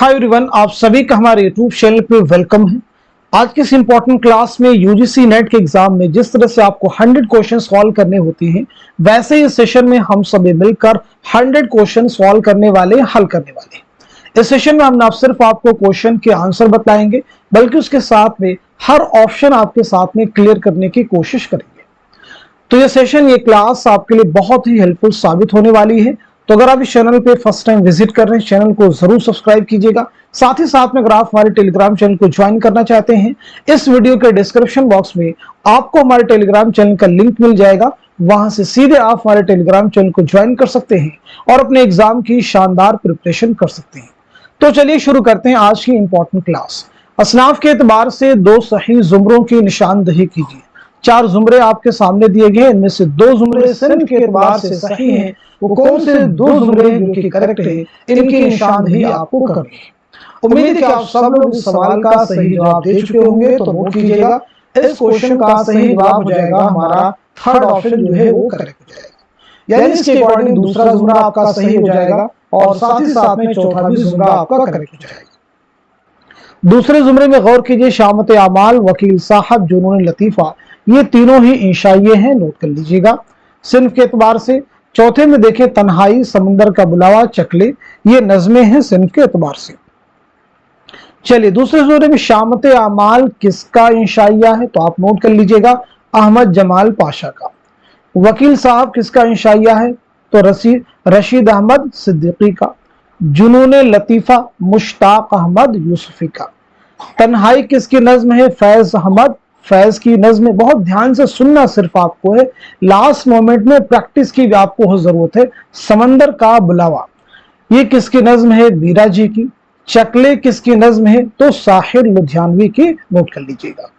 Hi everyone, आप सभी का हमारे यूट्यूब चैनल पे वेलकम है। आज की इस इंपॉर्टेंट क्लास में यूजीसी नेट के एग्जाम में जिस तरह से आपको 100 क्वेश्चन सॉल्व करने होते हैं, वैसे ही इस सेशन में हम सभी मिलकर 100 क्वेश्चन सॉल्व करने वाले, हल करने वाले हैं। इस सेशन में हम ना सिर्फ आपको क्वेश्चन के आंसर बताएंगे, बल्कि उसके साथ में हर ऑप्शन आपके साथ में क्लियर करने की कोशिश करेंगे। तो ये सेशन, ये क्लास आपके लिए बहुत ही हेल्पफुल साबित होने वाली है। तो अगर आप इस चैनल पे फर्स्ट टाइम विजिट कर रहे हैं, चैनल को जरूर सब्सक्राइब कीजिएगा। साथ ही साथ में अगर आप हमारे टेलीग्राम चैनल को ज्वाइन करना चाहते हैं, इस वीडियो के डिस्क्रिप्शन बॉक्स में आपको हमारे टेलीग्राम चैनल का लिंक मिल जाएगा। वहां से सीधे आप हमारे टेलीग्राम चैनल को ज्वाइन कर सकते हैं और अपने एग्जाम की शानदार प्रिपरेशन कर सकते हैं। तो चलिए शुरू करते हैं आज की इंपॉर्टेंट क्लास। असनाफ के एतबार से दो सही जुमरों की निशानदही कीजिए। 4 जुमरे आपके सामने दिए गए, इनमें से 2 जुमरे सिर्फ के एतबार से सही हैं। वो कौन से 2 जुमरे हैं जो कि करेक्ट है, इनकी निशानदही आपको करनी है। उम्मीद है कि आप सब लोग इस सवाल का सही जवाब दे चुके होंगे। तो नोट कीजिएगा, इस क्वेश्चन का सही जवाब हो जाएगा हमारा थर्ड ऑप्शन जो है वो करेक्ट हो जाएगा। यानी इसके अकॉर्डिंग दूसरा जुमरा आपका सही हो जाएगा और साथ ही साथ में चौथा भी जुमरा आपका करेक्ट हो जाएगा। दूसरे जुमरे में गौर कीजिए, शामत अमाल, वकील साहब, जुनून लतीफा, ये तीनों ही इंशाइये हैं, नोट कर लीजिएगा सिन्फ के एतबार से। चौथे में देखें, तन्हाई, समंदर का बुलावा, चकले, ये नज़में हैं सिन्फ के एतबार से। चलिए दूसरे जुमरे में शामत अमाल किसका इंशाइया है, तो आप नोट कर लीजिएगा, अहमद जमाल पाशा का। वकील साहब किसका इंशाइया है, तो रशीद अहमद सिद्दीकी का। जुनून लतीफा, मुश्ताक अहमद यूसुफी का। तन्हाई किसकी नज्म है, फैज अहमद, फैज की नज्म। बहुत ध्यान से सुनना सिर्फ आपको है, लास्ट मोमेंट में प्रैक्टिस की भी आपको जरूरत है। समंदर का बुलावा, ये किसकी नज्म है, मीरा जी की। चकले किसकी नज्म है, तो साहिर लुधियानवी की, नोट कर लीजिएगा।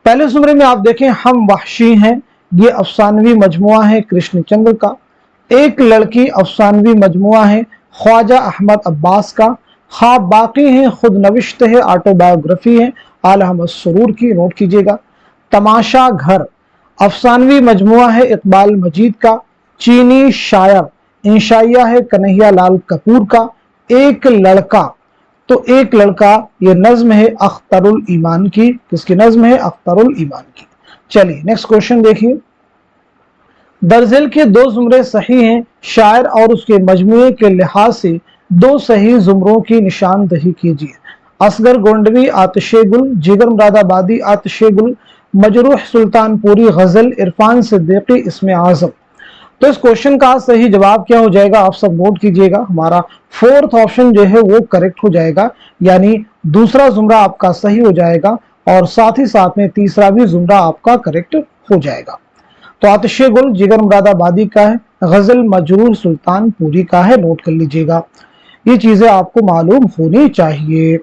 पहले जुमरे में आप देखें, हम वहशी हैं, ये अफसानवी मजमुआ है कृष्णचंद्र का। एक लड़की अफसानवी मजमुआ है ख्वाजा अहमद अब्बास का। ख्वाब बाकी हैं, खुद नविश्त है, ऑटोबायोग्राफी है आला अहमद सुरूर की, नोट कीजिएगा। तमाशा घर अफसानवी मजमुआ है इकबाल मजीद का। चीनी शायर इंशाइया है कन्हैया लाल कपूर का। एक लड़का, तो एक लड़का ये नज्म है अख्तरुल ईमान की। किसकी नज्म है, अख्तरुल ईमान की। चलिए नेक्स्ट क्वेश्चन देखिए। दरजेल के 2 जुमरे सही हैं, शायर और उसके मजमुए के लिहाज से 2 सही जुमरों की निशानदही कीजिए। असगर गोंडवी आतिशे गुल, जिगर मुरादाबादी आतिशे गुल, मजरूह सुल्तानपुरी गजल, इरफान सिद्दीकी इसमें आजम। तो इस क्वेश्चन का सही जवाब क्या हो जाएगा, आप सब नोट कीजिएगा। हमारा फोर्थ ऑप्शन जो है वो करेक्ट हो जाएगा, यानी दूसरा जुमरा आपका सही हो जाएगा और साथ ही साथ में तीसरा भी जुमरा आपका करेक्ट हो जाएगा। तो आतिशे गुल जिगर मुरादाबादी का है, गजल मजरूह सुल्तानपुरी का है, नोट कर लीजिएगा। ये चीजें आपको मालूम होनी चाहिए।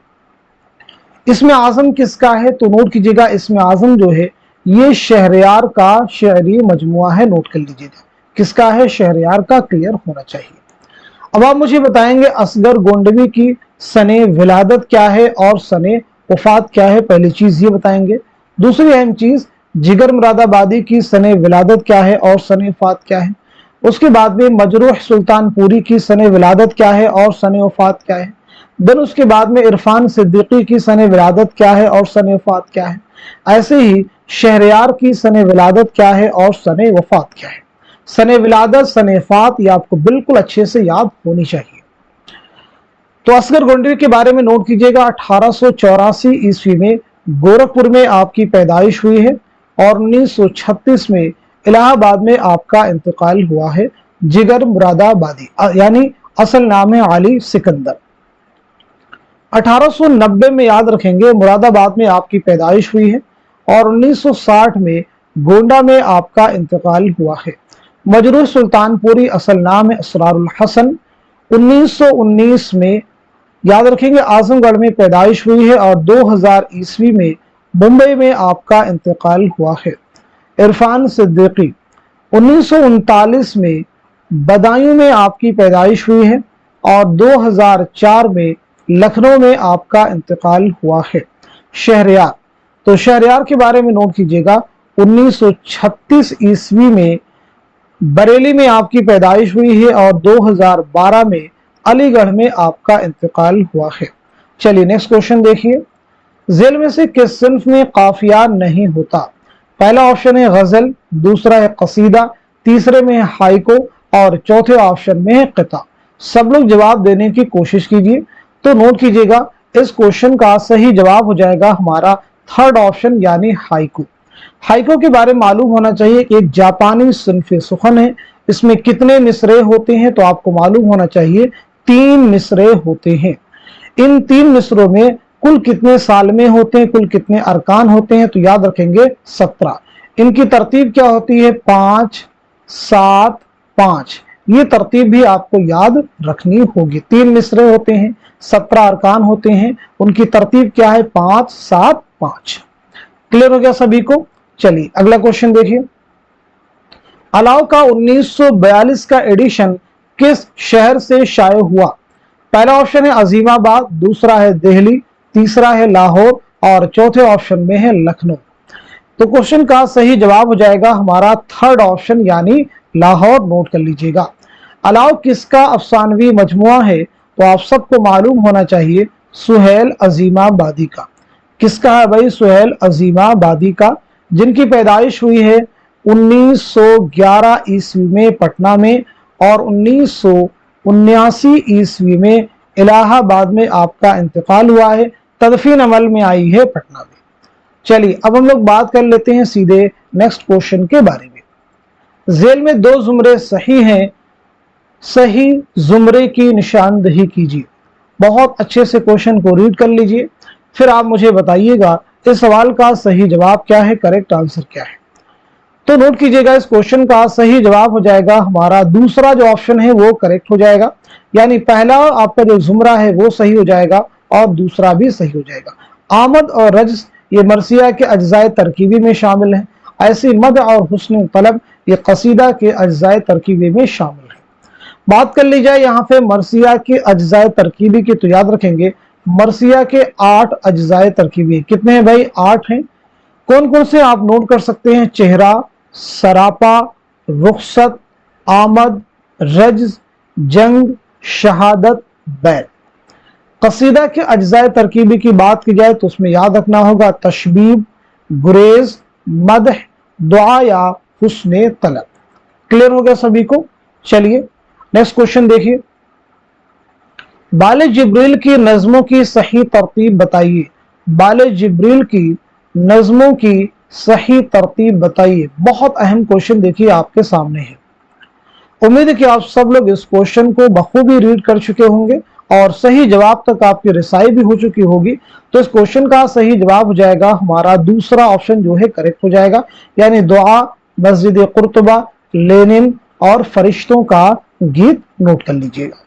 इसमें आजम किसका है, तो नोट कीजिएगा, इसमें आजम जो है ये शहरयार का शेरी मजमुआ है, नोट कर लीजिएगा। किसका है, शहरयार का, क्लियर होना चाहिए। अब आप मुझे बताएंगे असगर गोंडवी की सने विलादत क्या है और सने वफात क्या है, पहली चीज ये बताएंगे। दूसरी अहम चीज, जिगर मुरादाबादी की सने विलादत क्या है और सने वफात क्या है। उसके बाद में मजरूह सुल्तानपुरी की सने विलादत क्या है और सने वफात क्या है। देन उसके बाद में इरफान सिद्दीकी की सने विलादत क्या है और सने वफात क्या है। ऐसे ही शहरयार की सने विलादत क्या है और सने वफात क्या है। सने विलादत, सने वफात, ये आपको बिल्कुल अच्छे से याद होनी चाहिए। तो असगर गोंडवी के बारे में नोट कीजिएगा, 1884 ईस्वी में गोरखपुर में आपकी पैदाइश हुई है और 1936 में इलाहाबाद में आपका इंतकाल हुआ है। जिगर मुरादाबादी, यानी असल नाम है अली सिकंदर। 1890 में याद रखेंगे मुरादाबाद में आपकी पैदाइश हुई है और 1960 में गोंडा में आपका इंतकाल हुआ है। मजरूह सुल्तानपुरी असल नाम है असरारुल हसन। 1919 में याद रखेंगे आजमगढ़ में पैदाइश हुई है और 2000 ईस्वी में मुंबई में आपका इंतकाल हुआ है। इरफान सिद्दीकी 1939 में बदायूं में आपकी पैदाइश हुई है और 2004 में लखनऊ में आपका इंतकाल हुआ है। शहरयार, तो शहरयार के बारे में नोट कीजिएगा, 1936 ईस्वी में बरेली में आपकी पैदाइश हुई है और 2012 में अलीगढ़ में आपका इंतकाल हुआ है। चलिए नेक्स्ट क्वेश्चन देखिए, ज़ेल में से किस सिंफ में काफिया नहीं होता? पहला ऑप्शन है गजल, दूसरा है कसीदा, तीसरे में है हाइको और चौथे ऑप्शन में है क़िता। सब लोग जवाब देने की कोशिश कीजिए। तो नोट कीजिएगा, इस क्वेश्चन का सही जवाब हो जाएगा हमारा थर्ड ऑप्शन यानी हाइको। हाइको के बारे में मालूम होना चाहिए, एक जापानी सिंफ सुखन है। इसमें कितने मिसरे होते हैं? तो आपको मालूम होना चाहिए 3 मिसरे होते हैं। इन 3 मिसरों में कुल कितने साल में होते हैं, कुल कितने अरकान होते हैं? तो याद रखेंगे 17। इनकी तरतीब क्या होती है? 5 7 5। ये तरतीब भी आपको याद रखनी होगी। 3 मिसरे होते हैं, 17 अरकान होते हैं, उनकी तरतीब क्या है? 5 7 5। क्लियर हो गया सभी को? चलिए अगला क्वेश्चन देखिए, अलाव का 1942 का एडिशन किस शहर से शाये हुआ? पहला ऑप्शन है अजीमाबाद, दूसरा है दिल्ली, तीसरा है लाहौर और चौथे ऑप्शन में है लखनऊ। तो क्वेश्चन का सही जवाब हो जाएगा हमारा थर्ड ऑप्शन यानी लाहौर। नोट कर लीजिएगा। अलाव किसका अफसानवी मजमुआ है? तो आप सबको मालूम होना चाहिए सुहेल अजीमाबादी का। किसका है भाई? सुहेल अजीमाबादी का, जिनकी पैदाइश हुई है 1911 ईस्वी में पटना में और 1979 ईस्वी में इलाहाबाद में आपका इंतकाल हुआ है। तदफीन अमल में आई है पटना में। चलिए अब हम लोग बात कर लेते हैं सीधे नेक्स्ट क्वेश्चन के बारे में। जेल में 2 जुमरे सही हैं, सही जुमरे की निशानदही कीजिए। बहुत अच्छे से क्वेश्चन को रीड कर लीजिए, फिर आप मुझे बताइएगा इस सवाल का सही जवाब क्या है, करेक्ट आंसर क्या है। तो नोट कीजिएगा, इस क्वेश्चन का सही जवाब हो जाएगा हमारा दूसरा जो ऑप्शन है वो करेक्ट हो जाएगा। यानी पहला आपका जो जुमरा है वो सही हो जाएगा और दूसरा भी सही हो जाएगा। आमद और रज्स ये मरसिया के अज्जाए तरकीबी में शामिल है। ऐसी मद और हुस्न तलब ये कसीदा के अज्जाए तरकीबी में शामिल है। बात कर ली जाए यहाँ पे मरसिया के अज्जाए तरकीबी की, तो याद रखेंगे मरसिया के 8 अज्जाए तरकीबी। कितने हैं भाई? 8 हैं। कौन कौन से आप नोट कर सकते हैं? चेहरा, सरापा, रुखसत, आमद, रज्ज, जंग, शहादत, बैत। कसीदा के अज्जाए तरकीबी की बात की जाए तो उसमें याद रखना होगा तशबीब, गुरेज, मदह, दुआ या हुस्ने तलब। क्लियर हो गया सभी को? चलिए नेक्स्ट क्वेश्चन देखिए, बाले जिब्रील की नज़मों की सही तरतीब बताइए। बाले जिब्रील की नज़मों की सही तरतीब बताइए। बहुत अहम क्वेश्चन देखिए आपके सामने है। उम्मीद है कि आप सब लोग इस क्वेश्चन को बखूबी रीड कर चुके होंगे और सही जवाब तक आपकी रिसाई भी हो चुकी होगी। तो इस क्वेश्चन का सही जवाब हो जाएगा हमारा दूसरा ऑप्शन जो है करेक्ट हो जाएगा, यानी दुआ, मस्जिद कुर्तुबा, लेनिन और फरिश्तों का गीत। नोट कर लीजिएगा।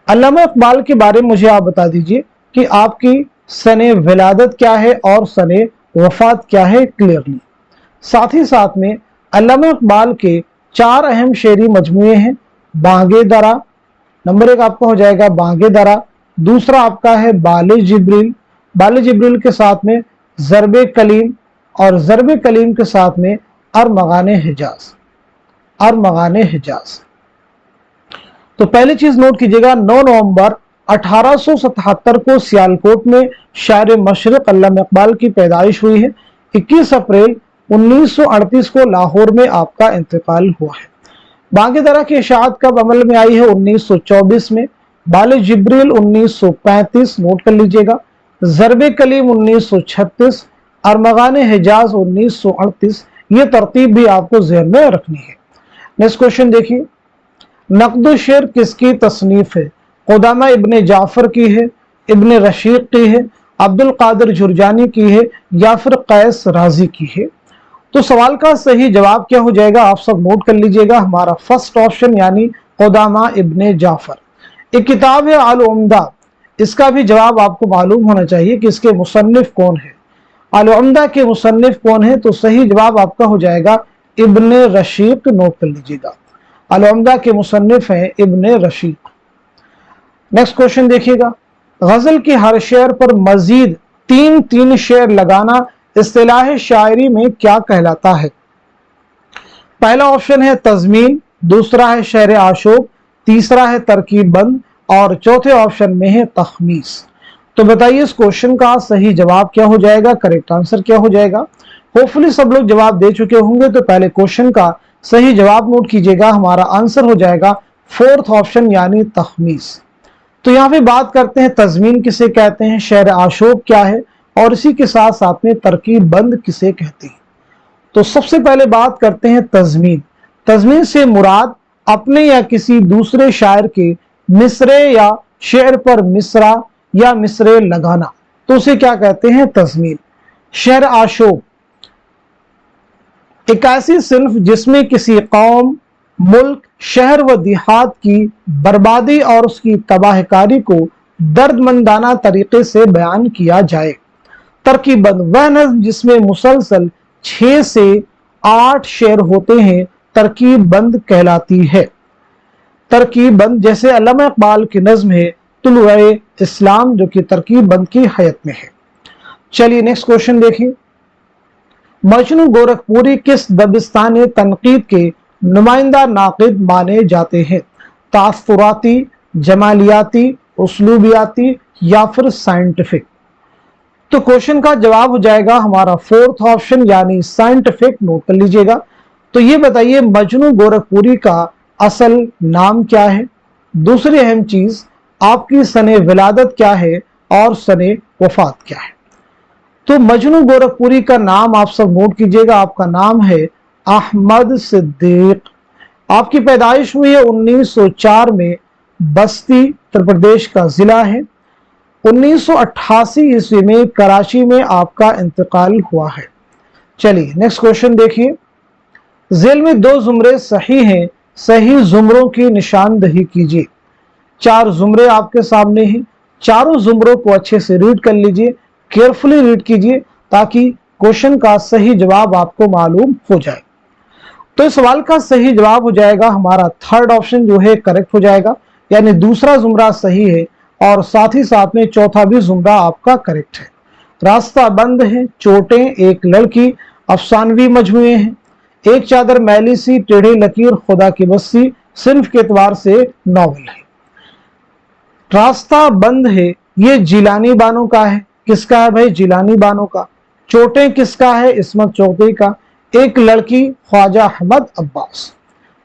अल्लामा इकबाल के बारे में मुझे आप बता दीजिए कि आपकी सने विलादत क्या है और सने वफात क्या है क्लियरली। साथ ही साथ में अल्लामा इकबाल के 4 अहम शेरी मजमुए हैं। बांगे दरा, नंबर 1 आपका हो जाएगा बांगे दरा, दूसरा आपका है बाले जिब्रील, बाले जिब्रील के साथ में ज़रबे कलीम और ज़रबे कलीम के साथ में अरमगाने हिजाज, अरमगाने हिजाज। तो पहली चीज नोट कीजिएगा, 9 नवंबर 1877 को सियालकोट में शायर मशरिक अल्लामा इकबाल की पैदाइश हुई है। 21 अप्रैल 1938 को लाहौर में आपका इंतकाल हुआ है। बांगे दरा की इशाअत कब अमल में आई है? 1924 में। बाले जिब्रील 1935 नोट कर लीजिएगा, ज़रबे कलीम 1936, अरमगान हिजाज 1938। ये तरतीब भी आपको ज़हन में रखनी है। नेक्स्ट क्वेश्चन देखिए, नक़्द शेर किसकी तसनीफ है? क़ुदामा इब्ने जाफर की है, इब्ने रशीद की है, अब्दुल कादिर जुरजानी की है या फिर कैस राजी की है? तो सवाल का सही जवाब क्या हो जाएगा आप सब नोट कर लीजिएगा, हमारा फर्स्ट ऑप्शन यानी क़ुदामा इब्ने जाफर। एक किताब है अल उम्दा, इसका भी जवाब आपको मालूम होना चाहिए कि इसके मुसन्निफ कौन है। अल उम्दा के मुसन्निफ कौन है? तो सही जवाब आपका हो जाएगा इब्ने रशीद। नोट कर लीजिएगा, अल उम्दा के मुसन्निफ हैं इब्ने रशीद। नेक्स्ट क्वेश्चन देखिएगा, गजल के हर शेर पर मजीद 3 शेर लगाना इस्तिलाह शायरी में क्या कहलाता है? पहला ऑप्शन है तज़मीन, दूसरा है शेर आशूब, तीसरा है तरकीब बंद और चौथे ऑप्शन में है तखमीस। तो बताइए इस क्वेश्चन का सही जवाब क्या हो जाएगा, करेक्ट आंसर क्या हो जाएगा। होपफुली सब लोग जवाब दे चुके होंगे। तो पहले क्वेश्चन का सही जवाब नोट कीजिएगा, हमारा आंसर हो जाएगा फोर्थ ऑप्शन यानी तखमीस। तो यहाँ पे बात करते हैं तजमीन किसे कहते हैं, शहर आशोक क्या है, और इसी के साथ साथ में तरकीब बंद किसे कहते हैं। तो सबसे पहले बात करते हैं तजमीन। तजमीन से मुराद अपने या किसी दूसरे शायर के मिसरे या शेर पर मिसरा या मिसरे लगाना, तो उसे क्या कहते हैं, तजमीन। शहर आशोक एक ऐसी सिल्फ जिसमें किसी कौम, मुल्क, शहर व देहात की बर्बादी और उसकी तबाहकारी को दर्दमंदाना तरीके से बयान किया जाए। तरकीबंद वह नज़्म जिसमें मुसलसल 6 से 8 शेर होते हैं तरकीब बंद कहलाती है। तरकीब बंद जैसे अल्लामा इकबाल की नज़्म है तुलुए इस्लाम, जो कि तरकीब बंद की हयत में है। चलिए नेक्स्ट क्वेश्चन देखिए। मजनू गोरखपुरी किस दबिस्तान तनकीद के नुमाइंदा नाकिद माने जाते हैं, तासुराती, जमालियाती, उसलूबियाती या फिर साइंटिफिक। तो क्वेश्चन का जवाब हो जाएगा हमारा फोर्थ ऑप्शन यानी साइंटिफिक, नोट कर लीजिएगा। तो ये बताइए मजनू गोरखपुरी का असल नाम क्या है, दूसरी अहम चीज आपकी सने विलादत क्या है और सने वफात क्या है। तो मजनू गोरखपुरी का नाम आप सब नोट कीजिएगा, आपका नाम है अहमद सिद्दीक। आपकी पैदाइश हुई है 1904 में, बस्ती उत्तर प्रदेश का जिला है। 1988 ईस्वी में कराची में आपका इंतकाल हुआ है। चलिए नेक्स्ट क्वेश्चन देखिए। जेल में 2 जुमरे सही हैं, सही जुमरों की निशानदही कीजिए। 4 जुमरे आपके सामने हैं, चारों जुमरों को अच्छे से रीड कर लीजिए, केयरफुली रीड कीजिए ताकि क्वेश्चन का सही जवाब आपको मालूम हो जाए। तो इस सवाल का सही जवाब हो जाएगा हमारा थर्ड ऑप्शन जो है करेक्ट हो जाएगा, यानी दूसरा जुमरा सही है और साथ ही साथ में चौथा भी जुमरा आपका करेक्ट है। रास्ता बंद है, चोटें, एक लड़की, अफसानवी मजमुए हैं, एक चादर मैली सी, टेढ़ी लकीर, खुदा की बस्ती सिर्फ के एतबार से नॉवल है। रास्ता बंद है ये जिलानी बानो का है, किसका है भाई, जिलानी बानो का। चोटें किसका है, इस्मत चौधरी का। एक लड़की ख्वाजा अहमद अब्बास।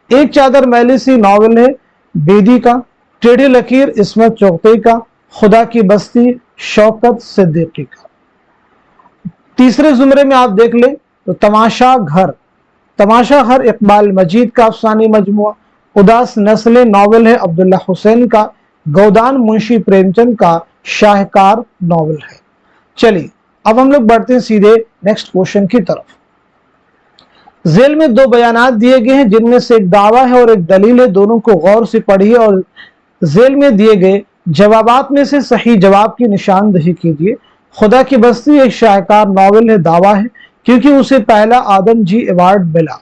एक चादर मैली सी नॉवल है बेदी का। टेढ़ी लकीर इस्मत चौधरी का। खुदा की बस्ती शौकत सिद्दीकी का। तीसरे जुमरे में आप देख ले तो तमाशा घर, तमाशा घर इकबाल मजीद का अफसानी मजमुआ। उदास नस्लें नॉवल है अब्दुल्ला हुसैन का। गोदान मुंशी प्रेमचंद का शाहकार नॉवल है। चलिए अब हम लोग बढ़ते हैं सीधे नेक्स्ट क्वेश्चन की तरफ। जेल में 2 बयानात दिए गए हैं जिनमें से एक दावा है और एक दलील है, दोनों को गौर से पढ़िए और जेल में दिए गए जवाबात में से सही जवाब की निशानदही कीजिए। खुदा की बस्ती एक शाहकार नॉवल है, दावा है क्योंकि उसे पहला आदम जी अवार्ड मिला।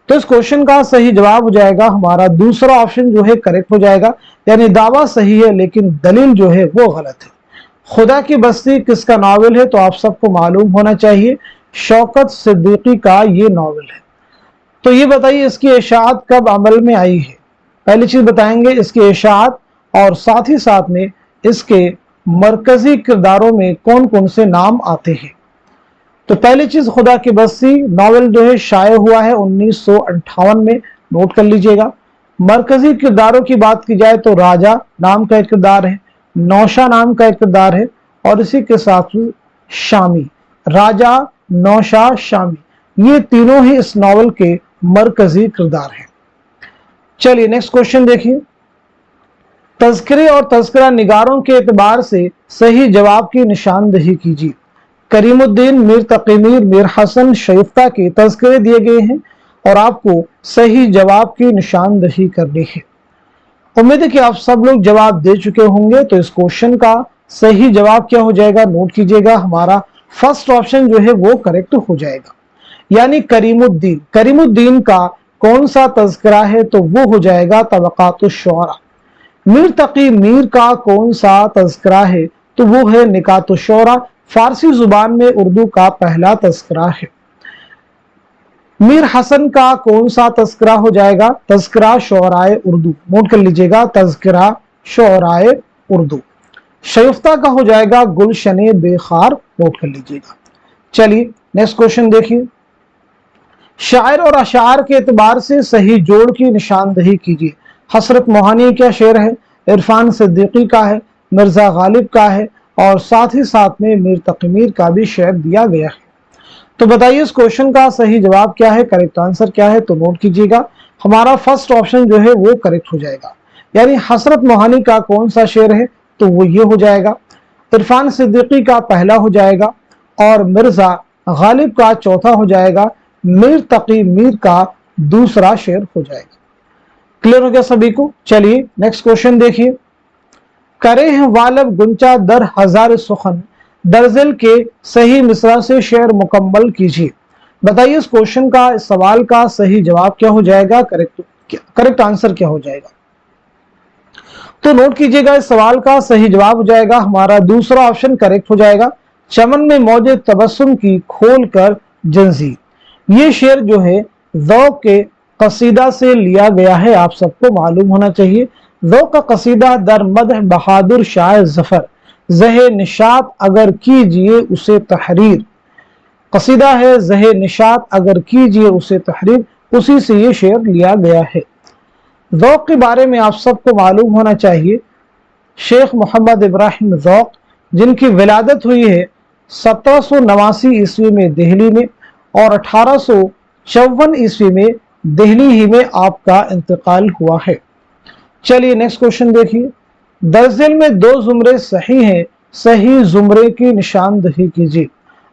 तो इस क्वेश्चन का सही जवाब हो जाएगा हमारा दूसरा ऑप्शन जो है करेक्ट हो जाएगा, यानी दावा सही है लेकिन दलील जो है वो गलत है। खुदा की बस्ती किसका नॉवल है, तो आप सबको मालूम होना चाहिए शौकत सिद्दीकी का ये नॉवल है। तो ये बताइए इसकी इशाअत कब अमल में आई है। पहली चीज बताएंगे इसकी इशाअत और साथ ही साथ में इसके मरकजी किरदारों में कौन कौन से नाम आते हैं। तो पहली चीज खुदा की बस्ती नॉवल जो है शाये हुआ है 1958 में, नोट कर लीजिएगा। मरकजी किरदारों की बात की जाए तो राजा नाम का एक किरदार है, नौशा नाम का एक किरदार है और इसी के साथ शामी, राजा, नौशा, शामी, ये तीनों ही इस नॉवल के मरकजी किरदार हैं। चलिए नेक्स्ट क्वेश्चन देखिए। तज़किरे और तज़किरा निगारों के एतबार से सही जवाब की निशानदही कीजिए। करीमुद्दीन, मीर तकी मीर, मीर हसन, शरीफ्ता के तज़किरे दिए गए हैं और आपको सही जवाब की निशानदही करनी है। उम्मीद है कि आप सब लोग जवाब दे चुके होंगे। तो इस क्वेश्चन का सही जवाब क्या हो जाएगा, नोट कीजिएगा, हमारा फर्स्ट ऑप्शन जो है वो करेक्ट हो जाएगा, यानी करीमुद्दीन। करीमुद्दीन का कौन सा तज़किरा है, तो वो हो जाएगा तबक़ातुश शुअरा। मीर तकी मीर का कौन सा तज़किरा है, तो वो है निकातुश शुअरा, फारसी जुबान में उर्दू का पहला तज़किरा है। मीर हसन का कौन सा तज़किरा हो जाएगा, तज़किरा शुअराए उर्दू, नोट कर लीजिएगा, तज़किरा शुअराए उर्दू। शयुफ्ता का हो जाएगा गुलशने बेखार, नोट कर लीजिएगा। चलिए नेक्स्ट क्वेश्चन देखिए। शायर और अशार के एतबार से सही जोड़ की निशानदही कीजिए। हसरत मोहानी का शेर है, इरफान सिद्दीकी का है, मिर्जा गालिब का है और साथ ही साथ में मीर तकी मीर का भी शेर दिया गया है। तो बताइए इस क्वेश्चन का सही जवाब क्या है, करेक्ट आंसर क्या है। तो नोट कीजिएगा, हमारा फर्स्ट ऑप्शन जो है वो करेक्ट हो जाएगा, यानी हसरत मोहानी का कौन सा शेर है, तो वो ये हो जाएगा। इरफान सिद्दीकी का पहला हो जाएगा और मिर्जा गालिब का चौथा हो जाएगा, मीर तकी मीर का दूसरा शेर हो जाएगा। क्लियर हो गया सभी को। चलिए नेक्स्ट क्वेश्चन देखिए। करे हैं वालब गुंचा दर हजार सुखन, दरजिल के सही मिसरा से शेर मुकम्मल कीजिए। बताइए इस क्वेश्चन का, इस सवाल का सही जवाब क्या हो जाएगा, करेक्ट आंसर क्या हो जाएगा। तो नोट कीजिएगा, इस सवाल का सही जवाब हो जाएगा हमारा दूसरा ऑप्शन करेक्ट हो जाएगा। चमन में मौजे तबस्सुम की खोल कर जंजीर। ये शेर जो है ज़ौक़ के कसीदा से लिया गया है, आप सबको मालूम होना चाहिए। ज़ौक़ का कसीदा दर मदह बहादुर शाह जफर, ज़हे निशात अगर कीजिए उसे तहरीर। कसीदा है ज़हे निशात अगर कीजिए उसे तहरीर, उसी से ये शेर लिया गया है। ज़ौक़ के बारे में आप सबको मालूम होना चाहिए, शेख मोहम्मद इब्राहिम ज़ौक़, जिनकी विलादत हुई है 1789 ईस्वी में दिल्ली में और 1854 ईस्वी में दिल्ली ही में आपका इंतकाल हुआ है। चलिए नेक्स्ट क्वेश्चन देखिए। दरजिल में दो जुमरे सही हैं, सही जुमरे की निशानदही कीजिए।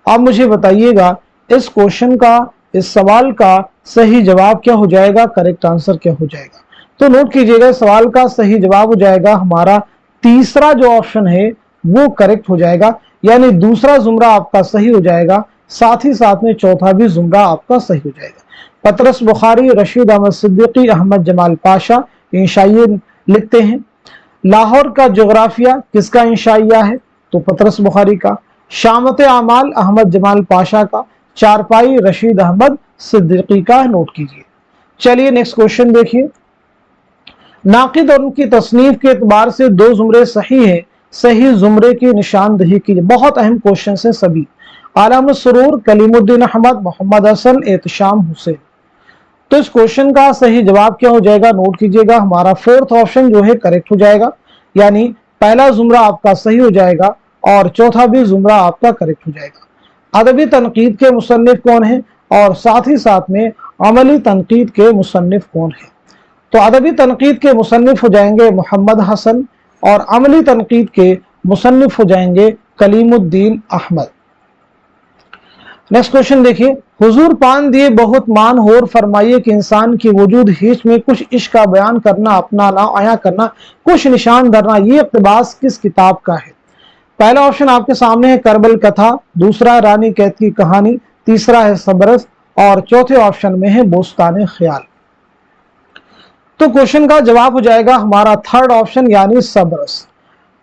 आप मुझे बताइएगा इस क्वेश्चन का, इस सवाल का सही जवाब क्या हो जाएगा, करेक्ट आंसर क्या हो जाएगा। तो नोट कीजिएगा, सवाल का सही जवाब हो जाएगा हमारा तीसरा जो ऑप्शन है वो करेक्ट हो जाएगा, यानी दूसरा जुमरा आपका सही हो जाएगा, साथ ही साथ में चौथा भी जुमरा आपका सही हो जाएगा। पतरस बुखारी, रशीद अहमद सिद्दीकी, अहमद जमाल पाशा इंशाइये लिखते हैं। लाहौर का जोग्राफिया किसका इंशाइया है, तो पतरस बुखारी का। शामत आमाल अहमद जमाल पाशा का। चारपाई रशीद अहमद सिद्दीकी का, नोट कीजिए। चलिए नेक्स्ट क्वेश्चन देखिए। नाकिद और उनकी तसनीफ के एतबार से दो जुमरे सही हैं, सही जुमरे की निशानदही कीजिए। बहुत अहम क्वेश्चन है सभी। आलम सुरूर, कलीमुद्दीन अहमद, मोहम्मद हसन, एहतशाम हुसैन। तो इस क्वेश्चन का सही जवाब क्या हो जाएगा, नोट कीजिएगा, हमारा फोर्थ ऑप्शन जो है करेक्ट हो जाएगा, यानी पहला जुमरा आपका सही हो जाएगा और चौथा भी जुमरा आपका करेक्ट हो जाएगा। अदबी तनकीद के मुसन्निफ कौन है और साथ ही साथ में अमली तनकीद के मुसन्निफ कौन है। तो अदबी तनकीद के मुसन्निफ हो जाएंगे मोहम्मद हसन और अमली तनकीद के मुसन्निफ हो जाएंगे कलीमुद्दीन अहमद। नेक्स्ट क्वेश्चन देखिए। हुजूर पान दिए बहुत मान होर, फरमाइए कि इंसान की वजूद हिच में कुछ इश्क का बयान करना, अपना ना आया करना, कुछ निशान धरना, ये इक़्तिबास किस किताब का है। पहला ऑप्शन आपके सामने है करबल कथा, दूसरा है रानी कैद की कहानी, तीसरा है सबरस और चौथे ऑप्शन में है बोस्तान ख्याल। तो क्वेश्चन का जवाब हो जाएगा हमारा थर्ड ऑप्शन, यानी सबरस।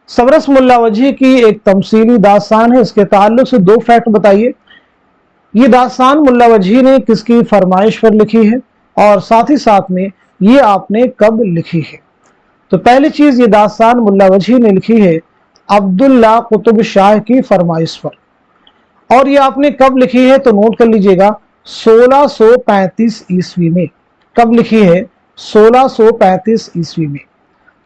सबरस मुल्ला वजही की एक तमसीली दास्तान है। इसके ताल्लुक से दो फैक्ट बताइए। ये दास्तान मुल्ला वजही ने किसकी फरमाइश पर लिखी है और साथ ही साथ में ये आपने कब लिखी है। तो पहली चीज, ये दास्तान मुल्ला वजही ने लिखी है अब्दुल्ला कुतुब शाह की फरमाइश पर। और ये आपने कब लिखी है, तो नोट कर लीजिएगा 1635 ईस्वी में। कब लिखी है, 1635 ईस्वी में।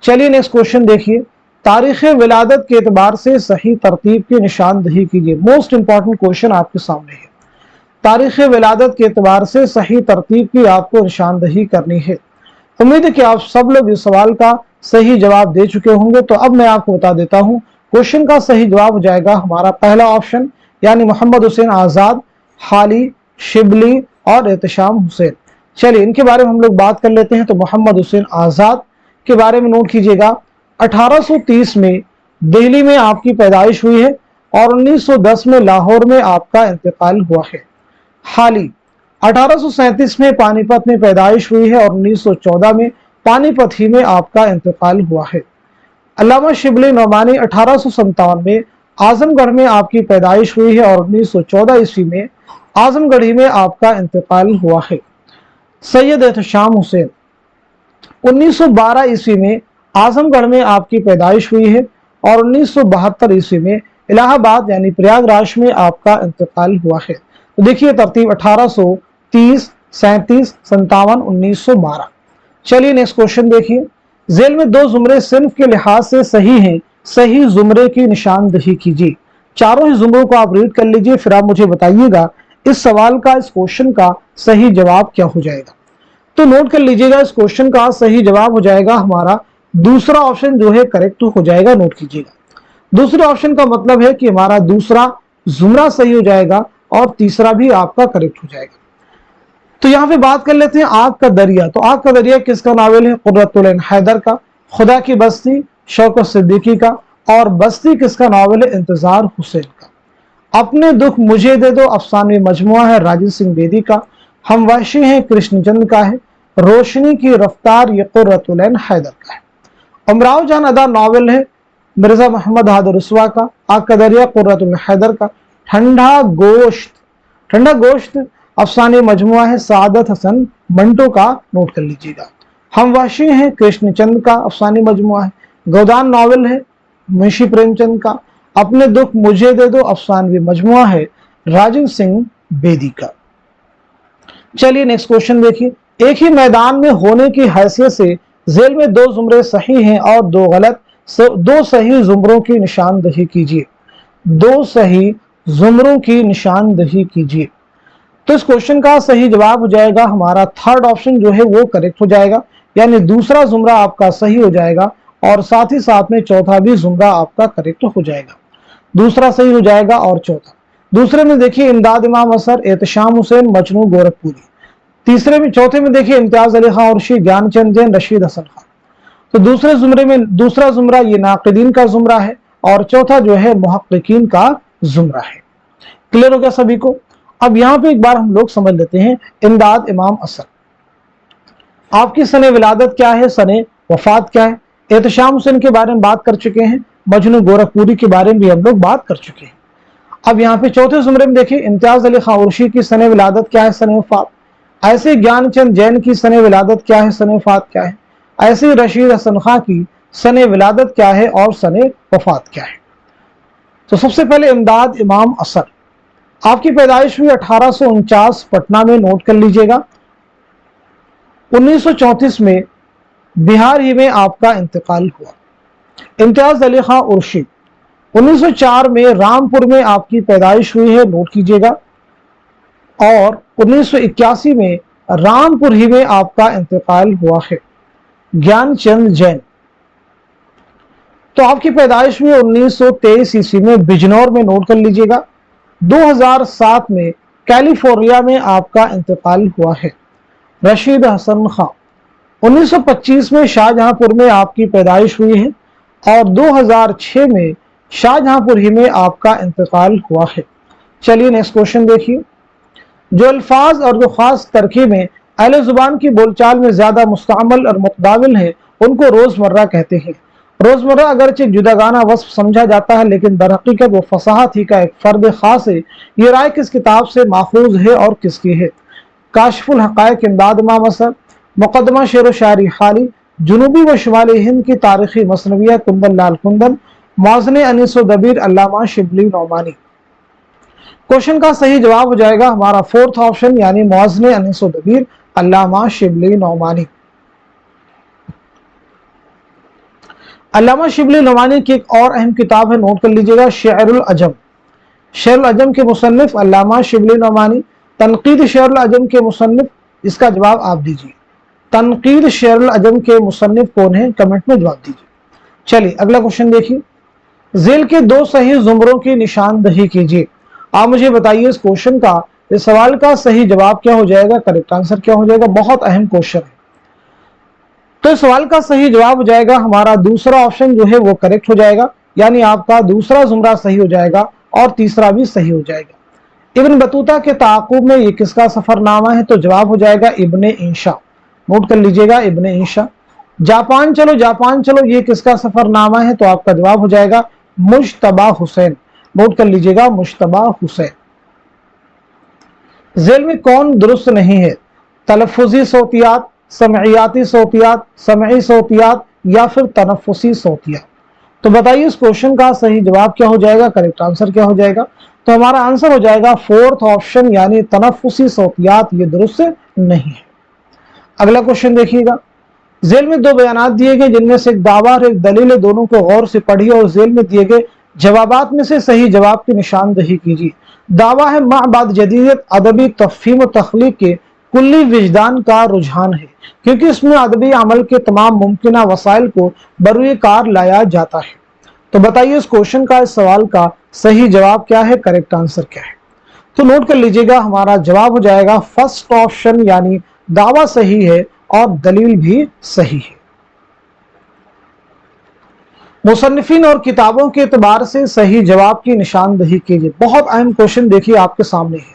चलिए नेक्स्ट क्वेश्चन देखिए। तारीख विलादत के एतबार से सही तरतीब की निशानदही कीजिए। मोस्ट इंपॉर्टेंट क्वेश्चन आपके सामने है। तारीख विलादत के एतबार से सही तरतीब की आपको निशानदही करनी है। उम्मीद है कि आप सब लोग इस सवाल का सही जवाब दे चुके होंगे। तो अब मैं आपको बता देता हूं, क्वेश्चन का सही जवाब हो जाएगा हमारा पहला ऑप्शन, यानी मोहम्मद हुसैन आजाद, हाली, शिबली और एहतशाम हुसैन। चलिए इनके बारे में हम लोग बात कर लेते हैं। तो मोहम्मद हुसैन आजाद के बारे में नोट कीजिएगा, 1830 में दिल्ली में आपकी पैदाइश हुई है और 1910 में लाहौर में आपका इंतकाल हुआ है। हाली 1837 में पानीपत में पैदाइश हुई है और 1914 में पानीपत ही में आपका इंतकाल हुआ है। अल्लामा शिबली नौमानी 1857 में आजमगढ़ में आपकी पैदाइश हुई है और 1914 ईस्वी में आजमगढ़ ही में आपका इंतकाल हुआ है। सैयद एहतशाम हुसैन 1912 ईस्वी में आजमगढ़ में आपकी पैदाइश हुई है और 1972 ईस्वी में इलाहाबाद यानी प्रयागराज में आपका इंतकाल हुआ है। तो देखिए तरतीब 1830, 37, 57, 1912। चलिए नेक्स्ट क्वेश्चन देखिए। जेल में दो जुमरे सिर्फ के लिहाज से सही हैं, सही जुमरे की निशानदही कीजिए। चारों ही जुमरों को आप रीड कर लीजिए, फिर आप मुझे बताइएगा इस सवाल का, इस क्वेश्चन का सही जवाब क्या हो जाएगा। तो नोट कर लीजिएगा, इस क्वेश्चन का सही जवाब हो जाएगा हमारा दूसरा ऑप्शन जो है करेक्ट हो जाएगा। नोट कीजिएगा, दूसरे ऑप्शन का मतलब है कि हमारा दूसरा जुमरा सही हो जाएगा और तीसरा भी आपका करेक्ट हो जाएगा। तो यहाँ पे बात कर लेते हैं आग का दरिया। तो आग का दरिया किसका नावल है? कुर्रतुल ऐन हैदर का। खुदा की बस्ती शौकत सिद्दीकी का। और बस्ती किसका नावल है? इंतजार हुसैन का। अपने दुख मुझे दे दो अफसाने मजमुआ है राजीव सिंह बेदी का। हम वहशी हैं कृष्णचंद का है। रोशनी की रफ्तार ये कुर्रतुल ऐन हैदर का है। उमराव जान अदा नावल है मिर्जा मोहम्मद हादर रुस्वा का। आग का दरिया कुर्रतुल ऐन हैदर का। ठंडा गोश्त अफसाने मजमुआ है सादत हसन मंटो का। नोट कर लीजिएगा। हम वहशी हैं कृष्णचंद का अफसाने मजमुआ है। गोदान नावल है मुंशी प्रेमचंद का। अपने दुख मुझे दे दो अफसानवी मजमुआ है राजीव सिंह बेदी का। चलिए नेक्स्ट क्वेश्चन देखिए। एक ही मैदान में होने की हैसियत से जेल में दो जुमरे सही हैं और दो गलत, दो सही जुमरों की निशानदही कीजिए। दो सही जुमरों की निशानदही कीजिए। तो इस क्वेश्चन का सही जवाब हो जाएगा हमारा थर्ड ऑप्शन जो है वो करेक्ट हो जाएगा, यानी दूसरा जुमरा आपका सही हो जाएगा और साथ ही साथ में चौथा भी जुमरा आपका करेक्ट हो जाएगा। दूसरा सही हो जाएगा और चौथा। दूसरे में देखिए इमदाद इमाम असर, एहतशाम हुसैन, मजनू गोरखपुरी। तीसरे में, चौथे में देखिए इम्तियाज अली खां उर्शी, ज्ञानचंद जैन, रशीद हसन खान। तो दूसरे जुमरे में दूसरा जुमरा ये नाकिदीन का जुमरा है और चौथा जो है मुहक्किकीन का जुमरा है। क्लियर हो गया सभी को? अब यहाँ पे एक बार हम लोग समझ लेते हैं इमदाद इमाम असर, आपकी सने विलादत क्या है, सने वफात क्या है। एहतशाम हुसैन के बारे में बात कर चुके हैं, मजनू गोरखपुरी के बारे में भी हम लोग बात कर चुके हैं। अब यहाँ पे चौथे जुमरे में देखिए इम्तियाज अली खां उर्शी की सने विलादत क्या है, सने वफात। ऐसे ज्ञानचंद जैन की सने विलादत क्या है, सने वफात क्या है। ऐसे रशीद हसन खां की सने विलादत क्या है और सने वफात क्या है। तो सबसे पहले इमदाद इमाम असर, आपकी पैदाइश हुई 1849 पटना में। नोट कर लीजिएगा। 1934 में बिहार ही में आपका इंतकाल हुआ। इम्तियाज अली खां उर्शी 1904 में रामपुर में आपकी पैदाइश हुई है। नोट कीजिएगा। और 1981 में रामपुर ही में आपका इंतकाल हुआ है। ज्ञानचंद जैन, तो आपकी पैदाइश हुई 1923 ईस्वी में बिजनौर में। नोट कर लीजिएगा। 2007 में कैलिफोर्निया में आपका इंतकाल हुआ है। रशीद हसन खां 1925 में शाहजहांपुर में आपकी पैदाइश हुई है और 2006 में शाहजहांपुर ही में आपका इंतकाल हुआ है। चलिए नेक्स्ट क्वेश्चन देखिए। जो अल्फाज और जो खास तरकीबें अहले जुबान की बोलचाल में ज्यादा मुस्तअमल और मुतदाविल हैं उनको रोजमर्रा कहते हैं। रोजमर्रा अगरचे जुदागाना वस्फ समझा जाता है लेकिन दर हकीकत वो फसाहत ही का एक फर्द खास है। ये राय किस किताब से माखूज है और किसकी है? काशिफुल हकायक इमदाद इमाम असर, मुकदमा शेर व शायरी खाली, जुनूबी व शुमाली हिंद की तारीखी मसनविया कुंदन लाल कुंदन, मौज़ने अनीस व दबीर अल्लामा शिबली नौमानी। क्वेश्चन का सही जवाब हो जाएगा हमारा फोर्थ ऑप्शन, यानी मौज़ने अनीस व दबीर अल्लामा शिबली नौमानी। अल्लामा शिबली नौमानी की एक और अहम किताब है, नोट कर लीजिएगा, शेरुल अजम। शेरुल अजम के मुसन्निफ अल्लामा शिबली नौमानी। तनकीद शेरुल अजम के मुसन्निफ, इसका जवाब आप दीजिए। तनकीद शेरुल अजम के मुसन्निफ कौन है? कमेंट में जवाब दीजिए। चलिए अगला क्वेश्चन देखिए। जेल के दो सही जुमरों की निशानदही कीजिए। आप मुझे बताइए इस क्वेश्चन का, इस सवाल का सही जवाब क्या हो जाएगा, करेक्ट आंसर क्या हो जाएगा। बहुत अहम क्वेश्चन है। तो इस सवाल का सही जवाब हो जाएगा हमारा दूसरा ऑप्शन जो है वो करेक्ट हो जाएगा, यानी आपका दूसरा जुमरा सही हो जाएगा और तीसरा भी सही हो जाएगा। इब्न बतूता के ताक़ुब में ये किसका सफरनामा है? तो जवाब हो जाएगा इब्ने इंशा। नोट कर लीजिएगा, इब्ने इंशा। जापान चलो जापान चलो, ये किसका सफरनामा है? तो आपका जवाब हो जाएगा मुश्तबा हुसैन। नोट कर लीजिएगा, मुश्तबा हुसैन। जेल में कौन दुरुस्त नहीं है? तलफ़ुज़ी सौतियात, समईयाती सौतियात, समई सौतियात या फिर तनफ़ुसी सौतियात। तो बताइए इस क्वेश्चन का सही जवाब क्या हो जाएगा, करेक्ट आंसर क्या हो जाएगा। तो हमारा आंसर हो जाएगा फोर्थ ऑप्शन यानी तनफ्फुसी सौतियात, ये दुरुस्त नहीं है। अगला क्वेश्चन देखिएगा, जेल में दो बयानात दिए गए जिनमें से एक दावा और एक दलील है, दोनों को गौर से पढ़िए और जेल में दिए गए जवाबात में से सही जवाब की निशानदही कीजिए। दावा है माबाद जदीदियत अदबी तफहीम और तख्लीक के कुल्ली विजदान का रुझान है, क्योंकि इसमें अदबी अमल के तमाम मुमकिन वसाइल को बरूए कार लाया जाता है। तो बताइए इस क्वेश्चन का, इस सवाल का सही जवाब क्या है, करेक्ट आंसर क्या है। तो नोट कर लीजिएगा, हमारा जवाब हो जाएगा फर्स्ट ऑप्शन यानी दावा सही है और दलील भी सही है। मुसन्निफिन और किताबों के एतबार से सही जवाब की निशानदही कीजिए। बहुत अहम क्वेश्चन देखिए आपके सामने है।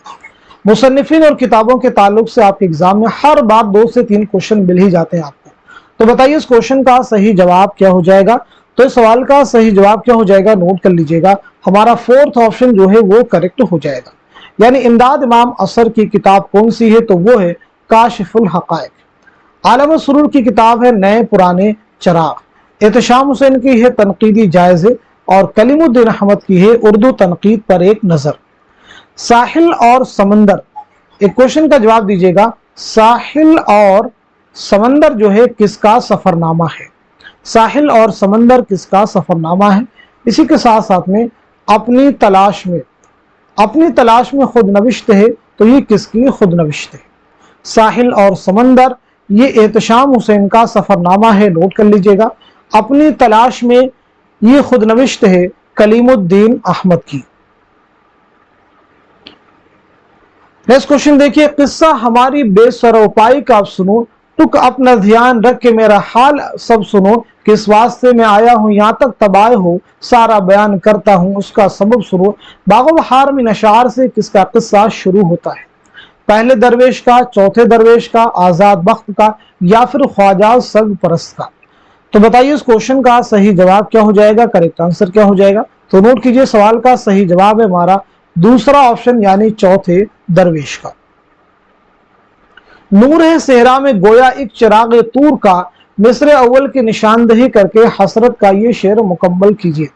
मुसन्निफिन और किताबों के ताल्लुक से आपके एग्जाम में हर बार 2 से 3 क्वेश्चन मिल ही जाते हैं आपको। तो बताइए इस क्वेश्चन का सही जवाब क्या हो जाएगा। तो इस सवाल का सही जवाब क्या हो जाएगा, नोट कर लीजिएगा, हमारा फोर्थ ऑप्शन जो है वो करेक्ट हो जाएगा। यानी इमदाद इमाम असर की किताब कौन सी है, तो वो है काशिफुल हकायक। आलम सुरूर की किताब है नए पुराने चराग। एहतशाम हुसैन की है तनकीदी जायजे और कलीमुद्दीन अहमद की है उर्दू तनकीद पर एक नजर। साहिल और समंदर, एक क्वेश्चन का जवाब दीजिएगा, साहिल और समंदर जो है किसका सफरनामा है। साहिल और समंदर किसका सफरनामा है। इसी के साथ साथ में अपनी तलाश में खुद नविश्त है, तो ये किसकी खुद नविश्त है। साहिल और समंदर ये एहतशाम हुसैन का सफरनामा है, नोट कर लीजिएगा। अपनी तलाश में ये खुद नविश्त है कलीमुद्दीन अहमद की। नेक्स्ट क्वेश्चन देखिए, किस्सा हमारी बेसरोपाई का आप सुनो, टुक अपना ध्यान रख के मेरा हाल सब सुनो, किस वास्ते में आया हूं यहाँ तक तबाह हो, सारा बयान करता हूं उसका सबब सुनो। बागो बहार में नशार से किसका किस्सा शुरू होता है। पहले दरवेश का, चौथे दरवेश का, आजाद बख्त का या फिर ख्वाजा सग परस्त का। तो बताइए इस क्वेश्चन का सही जवाब क्या हो जाएगा, करेक्ट आंसर क्या हो जाएगा। तो नोट कीजिए, सवाल का सही जवाब है हमारा दूसरा ऑप्शन यानी चौथे दरवेश का। नूर है सेहरा में गोया एक चिराग तूर का, मिस्र अव्वल की निशानदही करके हसरत का ये शेर मुकम्मल कीजिए।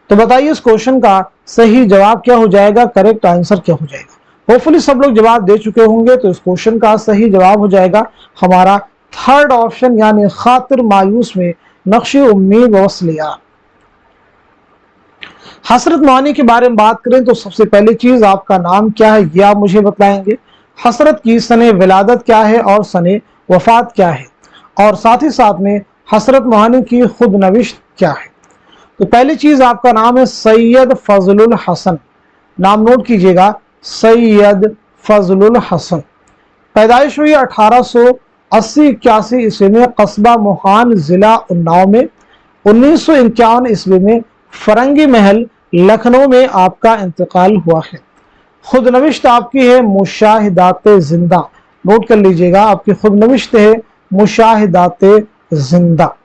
तो बताइए इस क्वेश्चन का सही जवाब क्या हो जाएगा, करेक्ट आंसर क्या हो जाएगा। होपफुली सब लोग जवाब दे चुके होंगे। तो इस क्वेश्चन का सही जवाब हो जाएगा हमारा थर्ड ऑप्शन यानी खातिर मायूस में नक्शे उम्मीद वसलिया। हसरत मानी के बारे में बात करें तो सबसे पहली चीज आपका नाम क्या है ये आप मुझे बताएंगे, हसरत की सने विलादत क्या है और सने वफात क्या है, और साथ ही साथ में हसरत मानी की खुद नविश्त क्या है। तो पहली चीज आपका नाम है सैयद फजलुल हसन, नाम नोट कीजिएगा, सैयद फजलुल हसन। पैदाइश हुई 1880-81 ईस्वी में कस्बा मुहान जिला उन्नाव में। 1951 ईस्वी में फरंगी महल लखनऊ में आपका इंतकाल हुआ है। खुद नविश्त आपकी है मुशाहिदात जिंदा, नोट कर लीजिएगा, आपकी खुद नविश्त है मुशाहिदात जिंदा।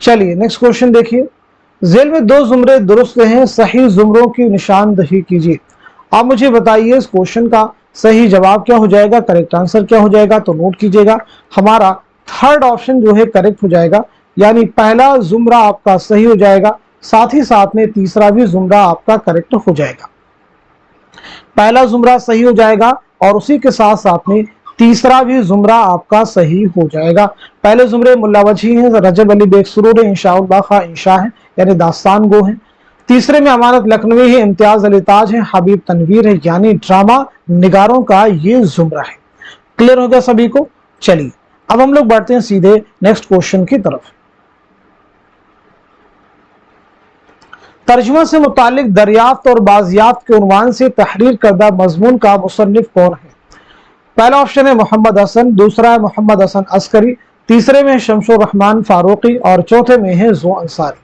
चलिए नेक्स्ट क्वेश्चन देखिए, जेल में 2 जुमरे दुरुस्त हैं, सही जुमरों की निशानदही कीजिए। आप मुझे बताइए इस क्वेश्चन का सही जवाब क्या हो जाएगा, करेक्ट आंसर क्या हो जाएगा। तो नोट कीजिएगा, हमारा थर्ड ऑप्शन जो है करेक्ट हो जाएगा, यानी पहला जुमरा आपका सही हो जाएगा, साथ ही साथ में तीसरा भी जुमरा आपका करेक्ट हो जाएगा। पहला जुमरा सही हो जाएगा और उसी के साथ साथ में तीसरा भी जुमरा आपका सही हो जाएगा। पहले जुमरे मुल्ला वजी हैं, रजब अली बेग सुरूर है, इंशाउल्लाह खा इंशा है यानी दास्तान गो है। तीसरे में अमानत लखनवी है, इम्तियाज अली ताज है, हबीब तनवीर है यानी ड्रामा निगारों का ये जुमरा है। क्लियर हो गया सभी को। चलिए अब हम लोग बढ़ते हैं सीधे नेक्स्ट क्वेश्चन की तरफ। तर्जुमा से मुतालिक दरियाफ्त और बाजियाफ्त के उन्वान से तहरीर करदा मजमून का मुसन्निफ कौन है। पहला ऑप्शन है मोहम्मद हसन, दूसरा है मोहम्मद हसन अस्करी, तीसरे में शमशुर रहमान फारूकी और चौथे में है जो अंसारी।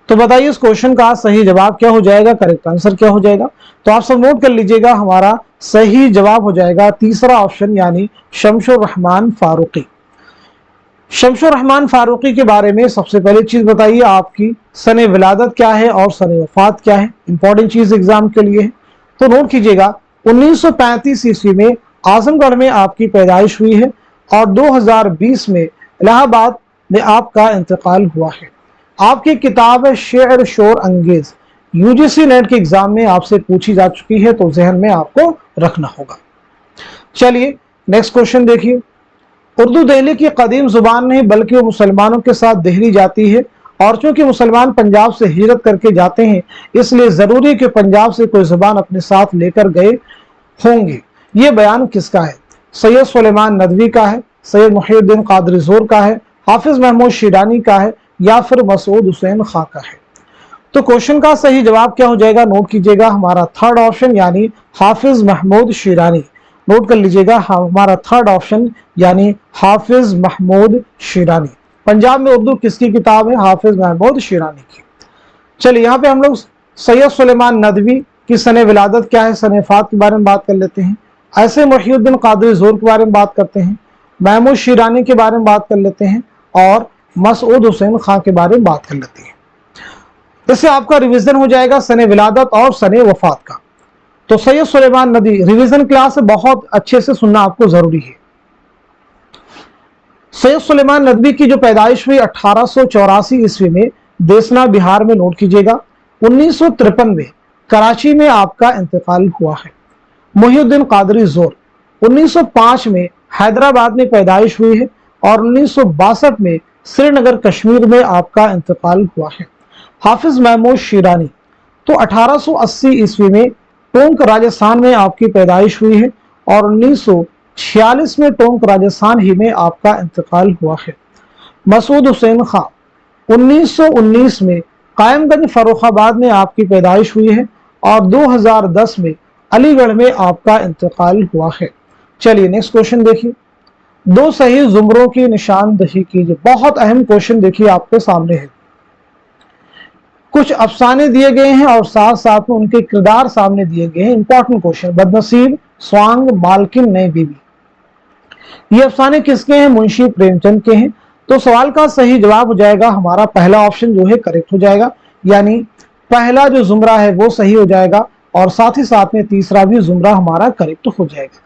तो बताइए इस क्वेश्चन का सही जवाब क्या हो जाएगा, करेक्ट आंसर क्या हो जाएगा। तो आप सब नोट कर लीजिएगा, हमारा सही जवाब हो जाएगा तीसरा ऑप्शन यानी शमशुर रहमान फारूकी। शमशुर रहमान फारूकी के बारे में सबसे पहली चीज बताइए, आपकी सने विलादत क्या है और सने वफात क्या है, इंपॉर्टेंट चीज एग्जाम के लिए है। तो नोट कीजिएगा, 1935 ईस्वी में आजमगढ़ में आपकी पैदाइश हुई है और 2020 में इलाहाबाद में आपका इंतकाल हुआ है। आपकी किताब है शेर शोर अंगेज, यूजीसी नेट के एग्जाम में आपसे पूछी जा चुकी है, तो जहन में आपको रखना होगा। चलिए नेक्स्ट क्वेश्चन देखिए। उर्दू दिल्ली की कदीम जुबान नहीं बल्कि वो मुसलमानों के साथ दिल्ली जाती है, और चूंकि मुसलमान पंजाब से हिजरत करके जाते हैं इसलिए जरूरी है कि पंजाब से कोई जुबान अपने साथ लेकर गए होंगे। ये बयान किसका है? सैयद सुलेमान नदवी का है, सैयद मुहीउद्दीन कादरी ज़ोर का है, हाफिज महमूद शिरानी का है, या फिर मसूद हुसैन खां का है? तो क्वेश्चन का सही जवाब क्या हो जाएगा? नोट कीजिएगा, हमारा थर्ड ऑप्शन यानी हाफिज महमूद शिरानी। नोट कर लीजिएगा, हमारा थर्ड ऑप्शन यानी हाफिज महमूद शिरानी। पंजाब में उर्दू किसकी किताब है? हाफिज महमूद शिरानी की। चलिए यहाँ पे हम लोग सैयद सुलेमान नदवी की सने विलादत क्या है, सने वफात के बारे में बात कर लेते हैं। ऐसे मुहीउद्दीन कादरी ज़ोर के बारे में बात करते हैं, महमूद शिरानी के बारे में बात कर लेते हैं, और मसूद हुसैन खां के बारे में बात कर लेते हैं। इससे आपका रिवीजन हो जाएगा सने विलादत और सने वफात का। तो सैयद सुलेमान नदवी रिवीजन क्लास बहुत अच्छे से सुनना आपको जरूरी है। सैयद सुलेमान नदवी की जो पैदाइश हुई 1884 ईस्वी में देसना बिहार में, नोट कीजिएगा। 1953 में कराची में आपका इंतकाल हुआ है। मुहीउद्दीन कादरी ज़ोर 1905 में हैदराबाद में पैदाइश हुई है, और 1962 में श्रीनगर कश्मीर में आपका इंतकाल हुआ है। हाफिज महमूद शिरानी तो 1880 ईस्वी में टोंक राजस्थान में आपकी पैदाइश हुई है, और 1946 में टोंक राजस्थान ही में आपका इंतकाल हुआ है। मसूद हुसैन खां 1919 में कायमगंज फर्रुखाबाद में आपकी पैदाइश हुई है, और 2010 में अलीगढ़ में आपका इंतकाल हुआ है। चलिए नेक्स्ट क्वेश्चन देखिए। दो सही जुमरों की निशानदही कीजिए। बहुत अहम क्वेश्चन देखिए आपके सामने है। कुछ अफसाने दिए गए हैं और साथ साथ में उनके किरदार सामने दिए गए हैं। Important question. बदनसीब, स्वांग, मालकिन, नई बीबी, ये अफसाने किसके हैं? मुंशी प्रेमचंद के हैं। तो सवाल का सही जवाब हो जाएगा हमारा पहला ऑप्शन जो है करेक्ट हो जाएगा, यानी पहला जो जुमरा है वो सही हो जाएगा, और साथ ही साथ में तीसरा भी जुमरा हमारा करेक्ट हो जाएगा।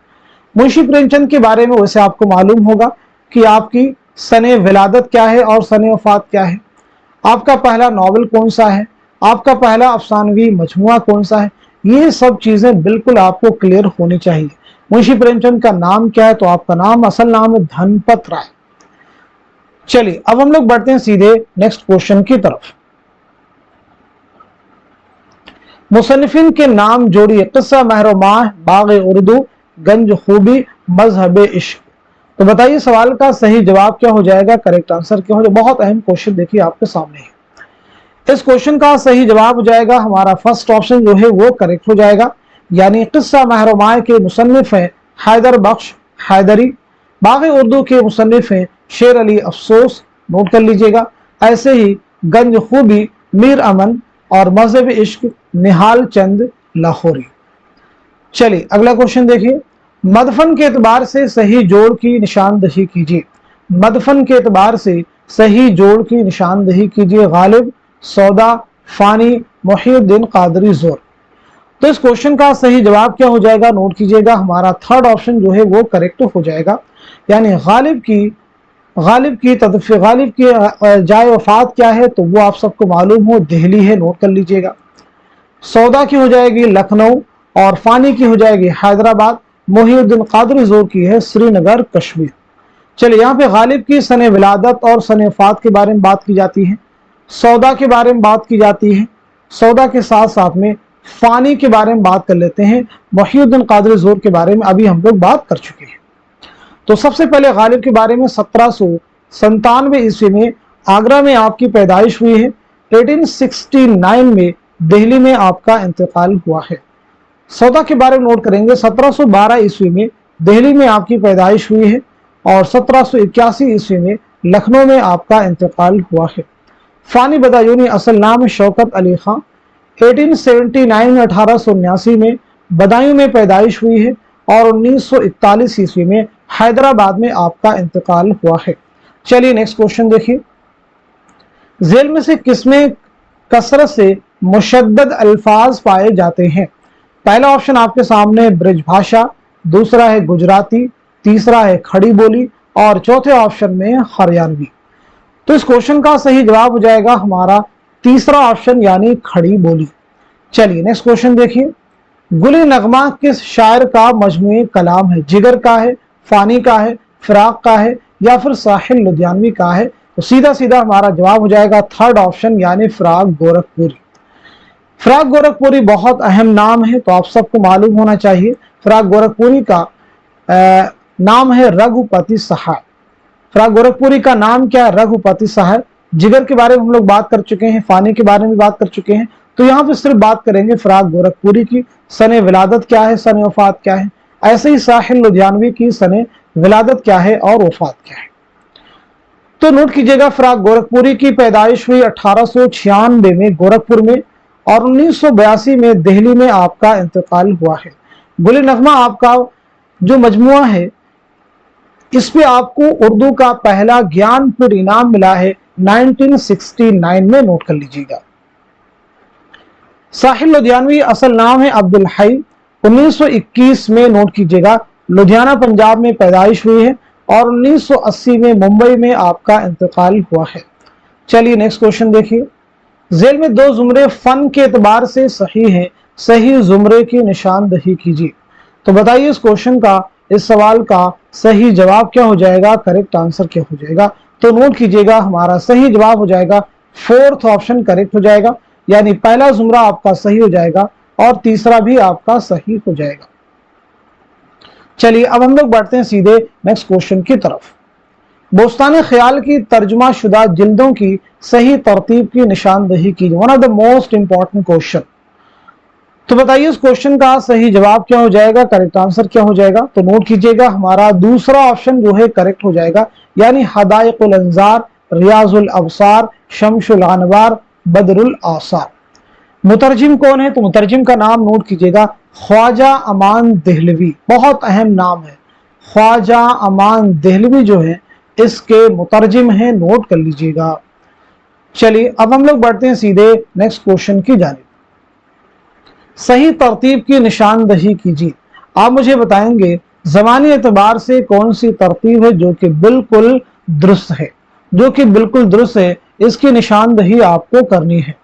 मुंशी प्रेमचंद के बारे में वैसे आपको मालूम होगा कि आपकी सने विलादत क्या है और सने वफात क्या है, आपका पहला नॉवल कौन सा है, आपका पहला अफसानवी मजमुआ कौन सा है, ये सब चीजें बिल्कुल आपको क्लियर होनी चाहिए। मुंशी प्रेमचंद का नाम क्या है? तो आपका नाम असल नाम है धनपत राय। चलिए अब हम लोग बढ़ते हैं सीधे नेक्स्ट क्वेश्चन की तरफ। मुसन्निफिन के नाम जोड़िए। किस्सा महरोमाह, बाग उर्दू, गंज खूबी, मजहब इश्क। तो बताइए सवाल का सही जवाब क्या हो जाएगा, करेक्ट आंसर क्या हो जाएगा? बहुत अहम क्वेश्चन देखिए आपके सामने है। इस क्वेश्चन का सही जवाब हो जाएगा हमारा फर्स्ट ऑप्शन जो है वो करेक्ट हो जाएगा, यानी किस्सा महरोमाह के मुसन्निफ हैं हैदर बख्श हैदरी, बाग उर्दू के मुसन्निफ हैं शेर अली अफसोस, नोट कर लीजिएगा। ऐसे ही गंज खूबी मीर अमन, और मजहब इश्क निहाल चंद लाहौरी। चलिए अगला क्वेश्चन देखिए। मदफन के एतबार से सही जोड़ की निशानदही कीजिए। मदफन के एतबार से सही जोड़ की निशानदही कीजिए। गालिब, सौदा, फानी, मुहीउद्दीन कादरी ज़ोर। तो इस क्वेश्चन का सही जवाब क्या हो जाएगा? नोट कीजिएगा, हमारा थर्ड ऑप्शन जो है वो करेक्ट हो जाएगा, यानी गालिब की जाए वफात क्या है? तो वो आप सबको मालूम हो दिल्ली है, नोट कर लीजिएगा। सौदा की हो जाएगी लखनऊ, और फानी की हो जाएगी हैदराबाद, मुहीउद्दीन कादरी ज़ोर की है श्रीनगर कश्मीर। चलिए यहाँ पे गालिब की सने विलादत और सने वफात के बारे में बात की जाती है, सौदा के बारे में बात की जाती है, सौदा के साथ साथ में फानी के बारे में बात कर लेते हैं, मुहीउद्दीन कादरी ज़ोर के बारे में अभी हम लोग बात कर चुके हैं। तो सबसे पहले गालिब के बारे में 1797 ईस्वी में आगरा में आपकी पैदाइश हुई है। 1869 में दिल्ली में आपका इंतकाल हुआ है। सौदा के बारे में नोट करेंगे, 1712 ईस्वी में दिल्ली में आपकी पैदाइश हुई है, और 1781 ईस्वी में लखनऊ में आपका इंतकाल हुआ है। फानी बदायूनी असल नाम शौकत अली खां। 1879 में 1879 में बदायूं में पैदाइश हुई है, और 1941 ईस्वी में हैदराबाद में आपका इंतकाल हुआ है। चलिए नेक्स्ट क्वेश्चन देखिए। झेल में से किसमें कसरत से मुशद्दद अल्फाज पाए जाते हैं? पहला ऑप्शन आपके सामने ब्रिज भाषा, दूसरा है गुजराती, तीसरा है खड़ी बोली, और चौथे ऑप्शन में हरियाणवी। तो इस क्वेश्चन का सही जवाब हो जाएगा हमारा तीसरा ऑप्शन यानी खड़ी बोली। चलिए नेक्स्ट क्वेश्चन देखिए, गुली नगमा किस शायर का मजमूई कलाम है? जिगर का है, फानी का है, फिराक का है या फिर साहिल लुधियानवी का है? तो सीधा सीधा हमारा जवाब हो जाएगा थर्ड ऑप्शन यानी फिराक गोरखपुरी। फिराक गोरखपुरी बहुत अहम नाम है, तो आप सबको मालूम होना चाहिए। फिराक गोरखपुरी का नाम है रघुपति सहाय। फिराक गोरखपुरी का नाम क्या है? रघुपति सहाय। जिगर के बारे में हम लोग बात कर चुके हैं, फानी के बारे में बात कर चुके हैं, तो यहाँ पे सिर्फ बात करेंगे फिराक गोरखपुरी की। सने विलादत क्या है, सने वफात क्या है। ऐसे ही साहिल लुधियानवी की सने विलादत क्या है और वफात क्या है। तो नोट कीजिएगा, फिराक गोरखपुरी की पैदाइश हुई 1896 में गोरखपुर में और 1982 में दिल्ली में आपका इंतकाल हुआ है। गुल नगमा आपका जो मजमुआ है, इस पे आपको उर्दू का पहला ज्ञानपीठ इनाम मिला है 1969 में, नोट कर लीजिएगा। साहिल लुधियानवी असल नाम है अब्दुल हई। 1921 में, नोट कीजिएगा, लुधियाना पंजाब में पैदाइश हुई है और 1980 में मुंबई में आपका इंतकाल हुआ है। चलिए नेक्स्ट क्वेश्चन देखिए, जेल में दो जुमरे फन के एतबार से सही हैं, सही जुमरे की निशानदही कीजिए। तो बताइए इस क्वेश्चन का, इस सवाल का सही जवाब क्या हो जाएगा, करेक्ट आंसर क्या हो जाएगा? तो नोट कीजिएगा, हमारा सही जवाब हो जाएगा फोर्थ ऑप्शन करेक्ट हो जाएगा, यानी पहला जुमरा आपका सही हो जाएगा और तीसरा भी आपका सही हो जाएगा। चलिए अब हम लोग बढ़ते हैं सीधे नेक्स्ट क्वेश्चन की तरफ। बोस्तान ख्याल की तर्जुमा शुदा जिल्दों की सही तरतीब की निशानदही कीजिए। One of the most important question. तो बताइए इस क्वेश्चन का सही जवाब क्या हो जाएगा, करेक्ट आंसर क्या हो जाएगा? तो नोट कीजिएगा, हमारा दूसरा ऑप्शन जो है करेक्ट हो जाएगा, यानी हदाइकुल अंजार, रियाजुल अबसार, शमशुल अनवार, बदरुल आसार। मुतरजिम कौन है? तो मुतरजिम का नाम नोट कीजिएगा, ख्वाजा अमान देहलवी। बहुत अहम नाम है, ख्वाजा अमान देहलवी जो है इसके मुतरजिम है, नोट कर लीजिएगा। चलिए अब हम लोग बढ़ते हैं सीधे नेक्स्ट क्वेश्चन की जानिब। सही तरतीब की निशानदही कीजिए। आप मुझे बताएंगे ज़मानी एतबार से कौन सी तरतीब है जो कि बिल्कुल दुरुस्त है, जो कि बिल्कुल दुरुस्त है, इसकी निशानदही आपको करनी है।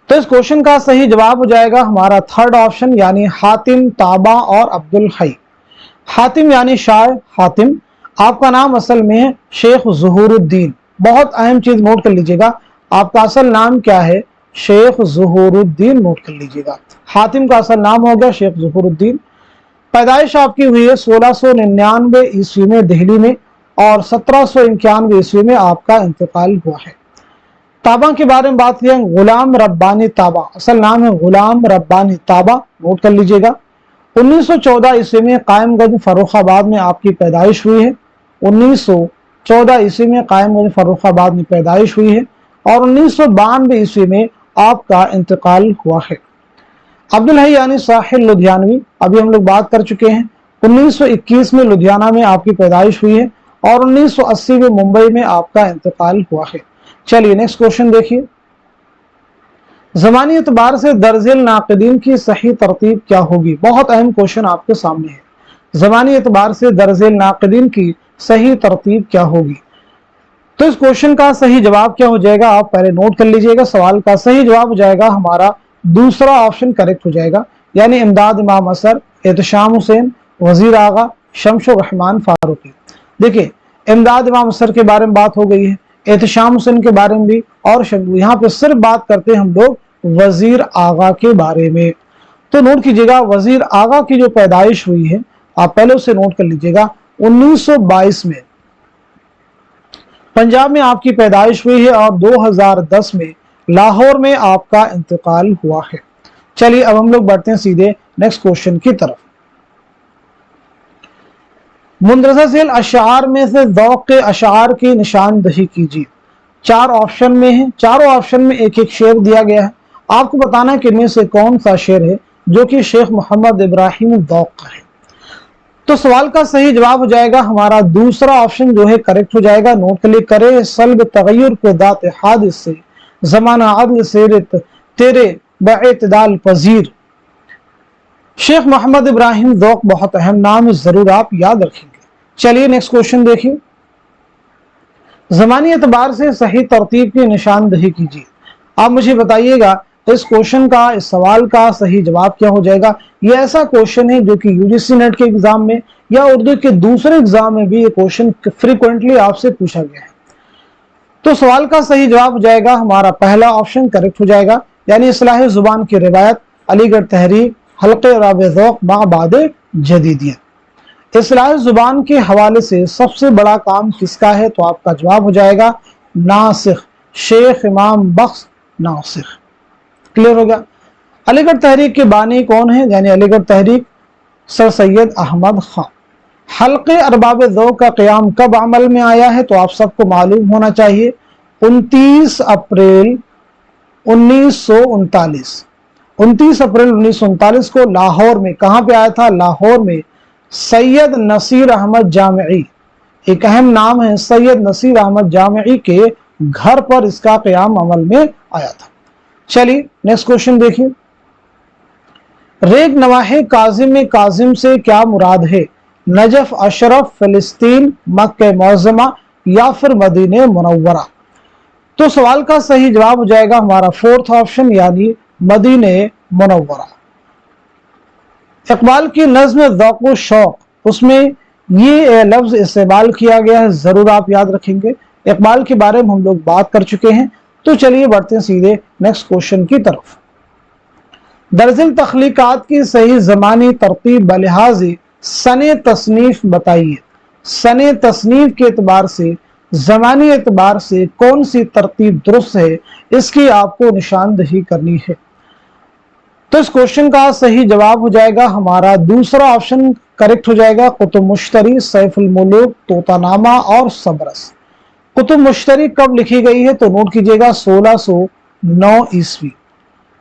तो इस क्वेश्चन का सही जवाब हो जाएगा हमारा थर्ड ऑप्शन, यानी हातिम, ताबा और अब्दुल हई। हातिम यानी शायर हातिम, आपका नाम असल में है शेख ज़ुहूरुद्दीन। बहुत अहम चीज नोट कर लीजिएगा, आपका असल नाम क्या है? शेख ज़ुहूरुद्दीन, नोट कर लीजिएगा। हातिम का असल नाम हो गया शेख ज़ुहूरुद्दीन। पैदाइश आपकी हुई है 1699 ईस्वी में दिल्ली में और 1791 ईस्वी में आपका इंतकाल हुआ है। ताबा के बारे में बात करें, गुलाम रब्बानी ताबा, असल नाम है गुलाम रब्बानी ताबा, नोट कर लीजिएगा। 1914 ईस्वी में कायमगंज फर्रुखाबाद में आपकी पैदाइश हुई है। 1914 ईस्वी में कायमगंज फर्रुखाबाद में पैदाइश हुई है और 1992 ईस्वी में आपका इंतकाल हुआ है। अब्दुल हई यानी साहिल लुधियानवी, अभी हम लोग बात कर चुके हैं। 1921 में लुधियाना में आपकी पैदाइश हुई है और 1980 में मुंबई में आपका इंतकाल हुआ है। चलिए नेक्स्ट क्वेश्चन देखिए, ज़मानी एतबार से दर्जिल नाक़िदीन की सही तरतीब क्या होगी? बहुत अहम क्वेश्चन आपके सामने है। ज़मानी एतबार से दर्जिल नाक़िदीन की सही तरतीब क्या होगी? तो इस क्वेश्चन का सही जवाब क्या हो जाएगा, आप पहले नोट कर लीजिएगा। सवाल का सही जवाब हो जाएगा हमारा दूसरा ऑप्शन करेक्ट हो जाएगा, यानी इमदाद इमाम असर, एहतशाम हुसैन, वजीर आगा, शमशुर रहमान फारूकी। देखिए इमदाद इमाम असर के बारे में बात हो गई है, एहतशाम हुसैन के बारे में भी, और यहाँ पे सिर्फ बात करते हैं हम लोग वजीर आगा के बारे में। तो नोट कीजिएगा, वजीर आगा की जो पैदाइश हुई है आप पहले उसे नोट कर लीजिएगा। 1922 में पंजाब में आपकी पैदाइश हुई है और 2010 में लाहौर में आपका इंतकाल हुआ है। चलिए अब हम लोग बढ़ते हैं सीधे नेक्स्ट क्वेश्चन की तरफ। मुंदरजा झेल अशार में से ज़ौक़ के अशार की निशानदही कीजिए। 4 ऑप्शन में है, चारों ऑप्शन में एक एक शेर दिया गया है, आपको बताना है कि इनमें से कौन सा शेर है जो कि शेख मोहम्मद इब्राहिम ज़ौक़ का है। तो सवाल का सही जवाब हो जाएगा हमारा दूसरा ऑप्शन जो है करेक्ट हो जाएगा। नोट क्लिक करें, सल्ब तगय्युर को दात हादिस से ज़माना अदल से तेरे बेइतदाल पजीर। शेख मोहम्मद इब्राहिम ज़ौक़ बहुत अहम नाम है, जरूर आप याद रखेंगे। चलिए नेक्स्ट क्वेश्चन देखिए, ज़मानी एतबार से सही तरतीब की निशानदही कीजिए। आप मुझे बताइएगा इस क्वेश्चन का, इस सवाल का सही जवाब क्या हो जाएगा। ये ऐसा क्वेश्चन है जो कि यूजीसी नेट के एग्जाम में या उर्दू के दूसरे एग्जाम में भी ये क्वेश्चन फ्रीक्वेंटली आपसे पूछा गया है। तो सवाल का सही जवाब हो जाएगा हमारा पहला ऑप्शन करेक्ट हो जाएगा, यानी इस्लाह जुबान की रिवायत, अलीगढ़ तहरीक, हल्के राबे ज़ौक़ माबाद जदीदियत। इस्लाह जुबान के हवाले से सबसे बड़ा काम किसका है, तो आपका जवाब हो जाएगा नासिख, शेख इमाम बख्श नासिख। क्लियर हो गया। अलीगढ़ तहरीक के बानी कौन है, यानी अलीगढ़ तहरीक सर सैयद अहमद खान। हल्के अरबाब ज़ौक़ का क़याम कब अमल में आया है, तो आप सबको मालूम होना चाहिए 29 अप्रैल 1939। 29 अप्रैल 1939 को लाहौर में, कहाँ पे आया था, लाहौर में सैयद नसीर अहमद जामिई, एक अहम नाम है, सैयद नसीर अहमद जामिई के घर पर इसका क़याम अमल में आया था। चलिए नेक्स्ट क्वेश्चन देखिए। रेग नवाहे काजिम में काजिम से क्या मुराद है, नजफ अशरफ, फिलिस्तीन, मक्का मुअज़्ज़मा या फिर मदीने मुनव्वरा। तो सवाल का सही जवाब हो जाएगा हमारा फोर्थ ऑप्शन, यानी मदीने मुनव्वरा। इकबाल की नज़्म ज़ौक़ शौक़, उसमें ये लफ्ज इस्तेमाल किया गया है, जरूर आप याद रखेंगे। इकबाल के बारे में हम लोग बात कर चुके हैं। तो चलिए बढ़ते हैं सीधे नेक्स्ट क्वेश्चन की तरफ। दरअसल तख्लीकात की सही ज़मानी तरतीब बलिहाज़ सने तसनीफ बताइए। सने तसनीफ के एतबार से, ज़मानी एतबार से कौन सी तरतीब दुरुस्त है, इसकी आपको निशानदही करनी है। तो इस क्वेश्चन का सही जवाब हो जाएगा हमारा दूसरा ऑप्शन करेक्ट हो जाएगा, कुतुब मुश्तरी, सैफुल मुलूक, तोतानामा और सबरस। कुतुब मुश्तरी कब लिखी गई है, तो नोट कीजिएगा 1609 ईस्वी,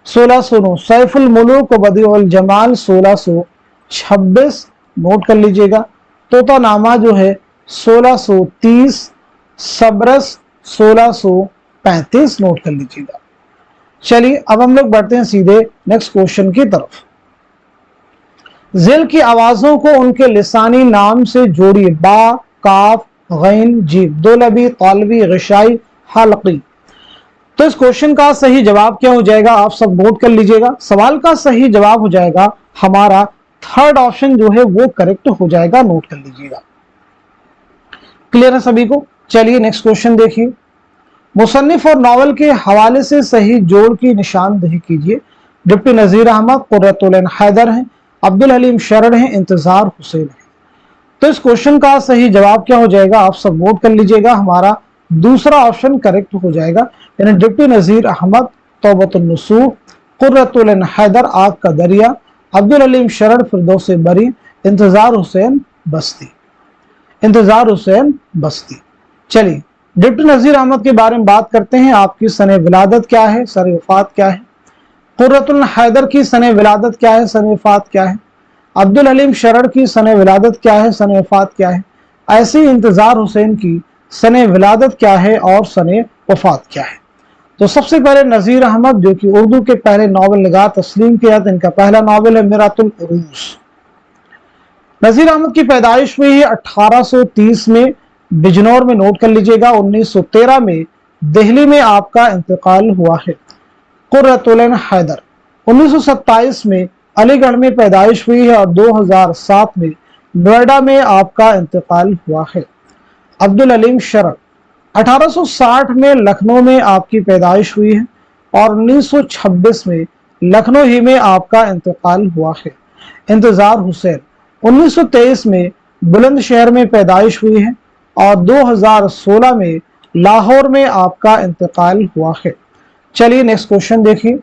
1609। सैफुल मुलूक व बदीउल जमाल 1626, नोट कर लीजिएगा। तोतानामा जो है 1630, सबरस 1635, नोट कर लीजिएगा। चलिए अब हम लोग बढ़ते हैं सीधे नेक्स्ट क्वेश्चन की तरफ। ज़ेल की आवाजों को उनके लिसानी नाम से जोड़िए, बा, काफ, गैन, जीम, दोलबी, तालबी, गिशाई, हलकी। तो इस क्वेश्चन का सही जवाब क्या हो जाएगा, आप सब नोट कर लीजिएगा। सवाल का सही जवाब हो जाएगा हमारा थर्ड ऑप्शन जो है वो करेक्ट हो जाएगा, नोट कर लीजिएगा। क्लियर है सभी को। चलिए नेक्स्ट क्वेश्चन देखिए। मुसन्निफ और नावल के हवाले से सही जोड़ की निशानदही कीजिए। डिप्टी नजीर अहमद, कुर्रतुल ऐन हैदर हैं, अब्दुल हलीम शरण हैं, इंतजार हुसैन हैं। तो इस क्वेश्चन का सही जवाब क्या हो जाएगा, आप सब नोट कर लीजिएगा। हमारा दूसरा ऑप्शन करेक्ट हो जाएगा, यानी डिप्टी नजीर अहमद, तौबतुन नसूह, कुर्रतुल ऐन हैदर, आग का दरिया, अब्दुल हलीम शरण, फिरदौस बरी, इंतजार हुसैन बस्ती, इंतजार हुसैन बस्ती। चलिए डिप्टी नजीर अहमद के बारे में बात करते हैं। आपकी सने विलादत क्या है, सने वफात क्या है। कुर्रतुल हैदर की सने विलादत क्या है, सने वफात क्या है। अब्दुल हलीम शरण की सने विलादत क्या है, सने वफात क्या है। ऐसी इंतजार हुसैन की सने विलादत क्या है और सने वफात क्या है। तो सबसे पहले नजीर अहमद, जो कि उर्दू के पहले नावल निगार तस्लीम किया था, इनका पहला नावल है मिरातुल उरूस। नजीर अहमद की पैदाइश हुई है 1830 में बिजनौर में, नोट कर लीजिएगा। 1913 में दिल्ली में आपका इंतकाल हुआ है। कुर्रतुल ऐन हैदर 1927 में अलीगढ़ में पैदाइश हुई है और 2007 में नोएडा में आपका इंतकाल हुआ है। अब्दुल हलीम शरण 1860 में लखनऊ में आपकी पैदाइश हुई है और 1926 में लखनऊ ही में आपका इंतकाल हुआ है। इंतजार हुसैन 1923 में बुलंदशहर में पैदाइश हुई है और 2016 में लाहौर में आपका इंतकाल हुआ है। चलिए नेक्स्ट क्वेश्चन देखिए।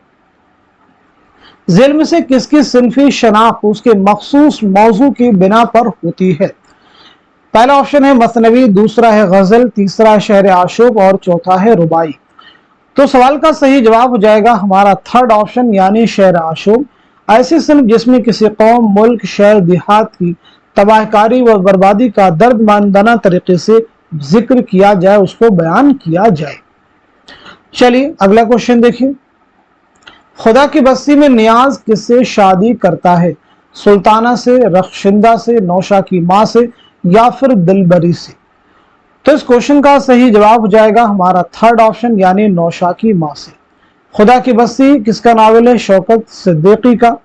ज़ेल में से किसकी सिन्फी शनाख्त उसके मखसूस मौजू की बिना पर होती है। पहला ऑप्शन है मसनवी, दूसरा है गजल, तीसरा है शहर आशूब और चौथा है रुबाई। तो सवाल का सही जवाब हो जाएगा हमारा थर्ड ऑप्शन, यानी शहर आशूब। ऐसी सिन्फ जिसमें किसी कौम, मुल्क, शहर, देहात की तबाहकारी व बर्बादी का दर्दमंदाना तरीके से जिक्र किया जाए, उसको बयान किया जाए। चलिए अगला क्वेश्चन देखिए। खुदा की बस्ती में नियाज किससे शादी करता है, सुल्ताना से, रखशिंदा से, नौशा की माँ से या फिर दिलबरी से। तो इस क्वेश्चन का सही जवाब हो जाएगा हमारा थर्ड ऑप्शन, यानी नौशाद की माँ से। खुदा की बस्ती किसका नावल है? शौकत सिद्दीकी का।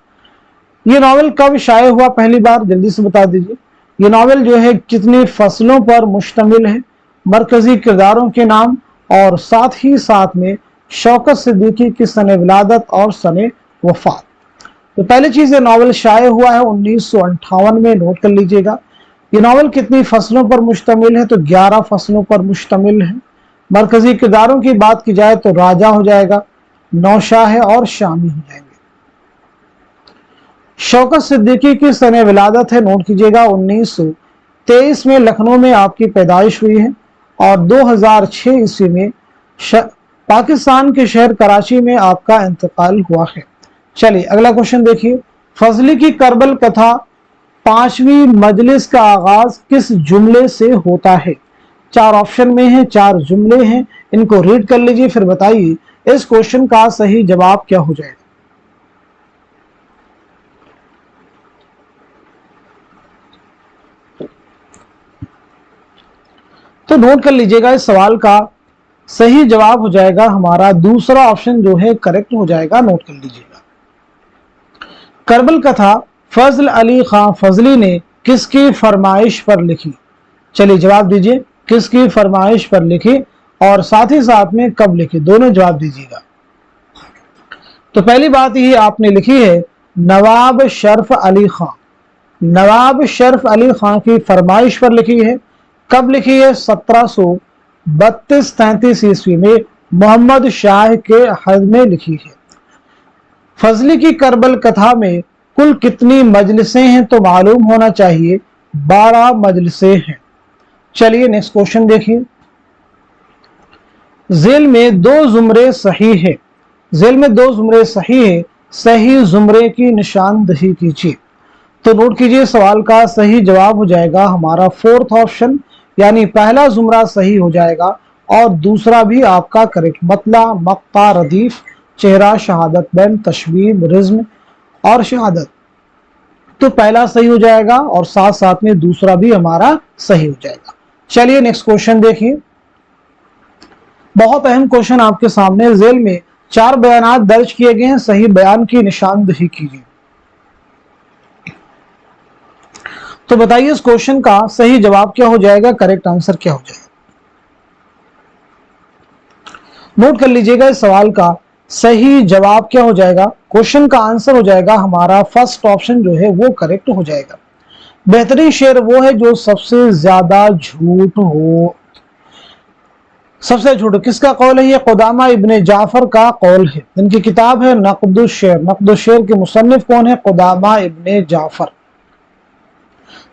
ये नावल कब शाये हुआ पहली बार? जल्दी से बता दीजिए। ये नावल जो है कितनी फसलों पर मुश्तमिल है? मरकजी किरदारों के नाम और साथ ही साथ में शौकत सिद्दीकी की सने विलादत और सने वफात। तो पहली चीज, ये नावल शाये हुआ है 1958 में, नोट कर लीजिएगा। ये नावल कितनी फसलों पर मुश्तमिल है? तो 11 फसलों पर मुश्तमिल है। मरकजी किरदारों की बात की जाए तो राजा हो जाएगा, नौशाह है और शामी हो जाएंगे। शौकत सिद्दीकी की सने विलादत है, नोट कीजिएगा, 1923 में लखनऊ में आपकी पैदाइश हुई है और 2006 ईस्वी में पाकिस्तान के शहर कराची में आपका इंतकाल हुआ है। चलिए अगला क्वेश्चन देखिए। फजली की करबल कथा 5वीं मजलिस का आगाज किस जुमले से होता है? 4 ऑप्शन में है, 4 जुमले हैं, इनको रीड कर लीजिए, फिर बताइए इस क्वेश्चन का सही जवाब क्या हो जाएगा। तो नोट कर लीजिएगा, इस सवाल का सही जवाब हो जाएगा हमारा दूसरा ऑप्शन जो है करेक्ट हो जाएगा। नोट कर लीजिएगा। करबल कथा फजल अली खां फजली ने किसकी फरमाइश पर लिखी? चलिए जवाब दीजिए, किसकी फरमाइश पर लिखी और साथ ही साथ में कब लिखी, दोनों जवाब दीजिएगा। तो पहली बात ये आपने लिखी है नवाब शर्फ अली खां। नवाब शर्फ अली खां की फरमाइश पर लिखी है। कब लिखी है? 1732-33 ईस्वी में मोहम्मद शाह के हद में लिखी है। फजली की करबल कथा में कुल कितनी मजलिसें हैं? तो मालूम होना चाहिए 12 मजलिसें हैं। चलिए नेक्स्ट क्वेश्चन देखिए। जेल में 2 जुमरे सही है। जेल में 2 जुमरे सही है, सही जुमरे की निशानदही कीजिए। तो नोट कीजिए, सवाल का सही जवाब हो जाएगा हमारा फोर्थ ऑप्शन, यानी पहला जुमरा सही हो जाएगा और दूसरा भी आपका करेक्ट। मतला, मक्ता, रदीफ, चेहरा, शहादत, बैन, तशबीब, रिज्म और शहादत। तो पहला सही हो जाएगा और साथ साथ में दूसरा भी हमारा सही हो जाएगा। चलिए नेक्स्ट क्वेश्चन देखिए। बहुत अहम क्वेश्चन आपके सामने। जेल में 4 बयानात दर्ज किए गए हैं, सही बयान की निशानदही कीजिए। तो बताइए इस क्वेश्चन का सही जवाब क्या हो जाएगा, करेक्ट आंसर क्या हो जाएगा। नोट कर लीजिएगा, इस सवाल का सही जवाब क्या हो जाएगा। क्वेश्चन का आंसर हो जाएगा हमारा फर्स्ट ऑप्शन जो है वो करेक्ट हो जाएगा। बेहतरीन शेर वो है जो सबसे ज्यादा झूठ हो। सबसे झूठ किसका कौल है? ये कुदामा इब्ने जाफर का कौल है। इनकी किताब है नक़्दुश शेर। नक़्दुश शेर के मुसन्निफ कौन है? कुदामा इब्ने जाफर।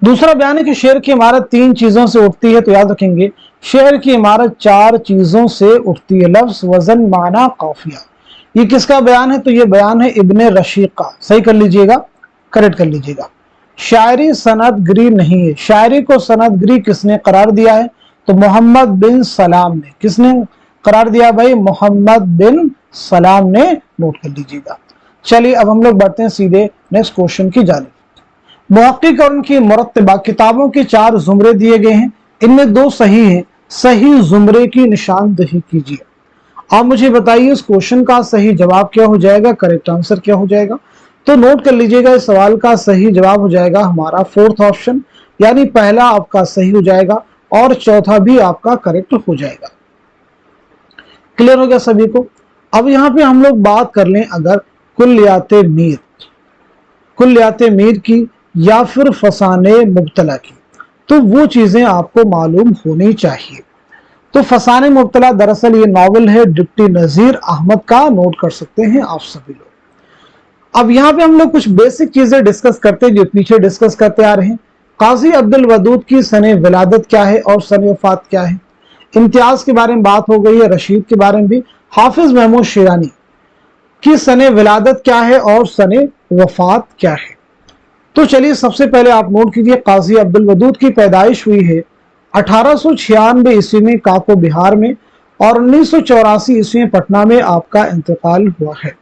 दूसरा बयान है कि शेर की इमारत 3 चीजों से उठती है। तो याद रखेंगे, शेर की इमारत 4 चीजों से उठती है। लफ्ज, वजन, माना, काफिया। ये किसका बयान है? तो ये बयान है इब्ने रशीक का। सही कर लीजिएगा, करेक्ट कर लीजिएगा। शायरी सनदगिरी नहीं है। शायरी को सनदगिरी किसने करार दिया है? तो मोहम्मद बिन सलाम ने। किसने करार दिया भाई? मोहम्मद बिन सलाम ने। नोट कर लीजिएगा। चलिए अब हम लोग बढ़ते हैं सीधे नेक्स्ट क्वेश्चन की जानिब। मुहक्किक और उनकी मुरत्तबा किताबों के 4 जुमरे दिए गए हैं, इनमें 2 सही हैं, सही जुमरे की निशानदही कीजिए। आप मुझे बताइए इस क्वेश्चन का सही जवाब क्या हो जाएगा, करेक्ट आंसर क्या हो जाएगा। तो नोट कर लीजिएगा, इस सवाल का सही जवाब हो जाएगा हमारा फोर्थ ऑप्शन, यानी पहला आपका सही हो जाएगा और चौथा भी आपका करेक्ट हो जाएगा। क्लियर हो गया सभी को। अब यहाँ पे हम लोग बात कर लें अगर कुल्लियाते मीर की या फिर फसाने मुब्तला की, तो वो चीजें आपको मालूम होनी चाहिए। तो फसाने मुब्तला दरअसल ये नॉवल है डिप्टी नजीर अहमद का। नोट कर सकते हैं आप सभी लोग। अब यहाँ पे हम लोग कुछ बेसिक चीजें डिस्कस करते हैं जो पीछे डिस्कस करते आ रहे हैं। काजी अब्दुल वदूद की सने विलादत क्या है और सने वफात क्या है। इम्तियाज के बारे में बात हो गई है, रशीद के बारे में भी। हाफिज महमूद शिरानी की सने विलादत क्या है और सने वफात क्या है। तो चलिए सबसे पहले आप नोट कीजिए, काजी अब्दुल वदूद की पैदाइश हुई है 1896 ईस्वी में काको बिहार में और 1984 ईस्वी में पटना में आपका इंतकाल हुआ है।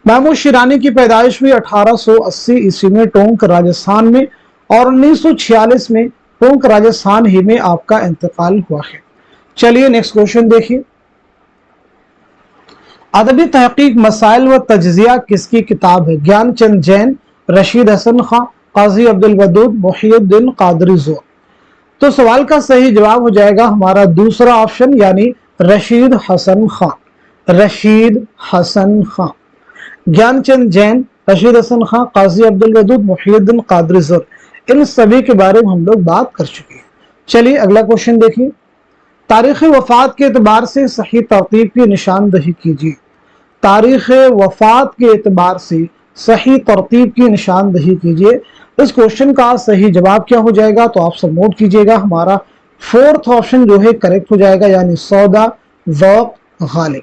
महमूद शिरानी की पैदाइश हुई 1880 ईस्वी में टोंक राजस्थान में और 1946 में टोंक राजस्थान ही में आपका इंतकाल हुआ है। चलिए नेक्स्ट क्वेश्चन देखिए। अदबी तहकीक मसाइल व तज्जिया किसकी किताब है? ज्ञानचंद जैन, रशीद हसन खां, काजी अब्दुल वदूद, मुहियुद्दीन कादरी ज़ोर। तो सवाल का सही जवाब हो जाएगा हमारा दूसरा ऑप्शन यानी रशीद हसन खां। रशीद हसन खां, ज्ञानचंद जैन, रशीद हसन खां, काजी अब्दुल वदूद, मुहियुद्दीन कादरी ज़ोर, इन सभी के बारे में हम लोग बात कर चुके हैं। चलिए अगला क्वेश्चन देखिए। तारीख वफात के एतबार से सही तरतीब की निशानदही कीजिए। तारीख वफात के एतबार से सही तरतीब की निशानदही कीजिए। इस क्वेश्चन का सही जवाब क्या हो जाएगा? तो आप सब नोट कीजिएगा, हमारा फोर्थ ऑप्शन जो है करेक्ट हो जाएगा, यानी सौदा, ज़ौक़, गालिब।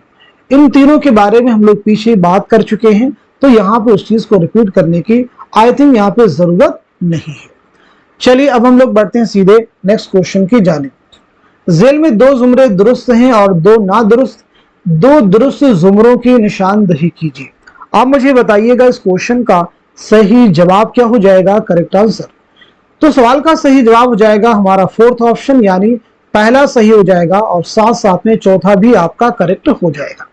इन तीनों के बारे में हम लोग पीछे बात कर चुके हैं, तो यहाँ पे उस चीज को रिपीट करने की आई थिंक यहाँ पे जरूरत नहीं है। चलिए अब हम लोग बढ़ते हैं सीधे नेक्स्ट क्वेश्चन की जानिब। जेल में दो जुमरे दुरुस्त हैं और दो नादुरुस्त, दो दुरुस्त जुमरों की निशानदही कीजिए। आप मुझे बताइएगा इस क्वेश्चन का सही जवाब क्या हो जाएगा, करेक्ट आंसर। तो सवाल का सही जवाब हो जाएगा हमारा फोर्थ ऑप्शन, यानी पहला सही हो जाएगा और साथ साथ में चौथा भी आपका करेक्ट हो जाएगा।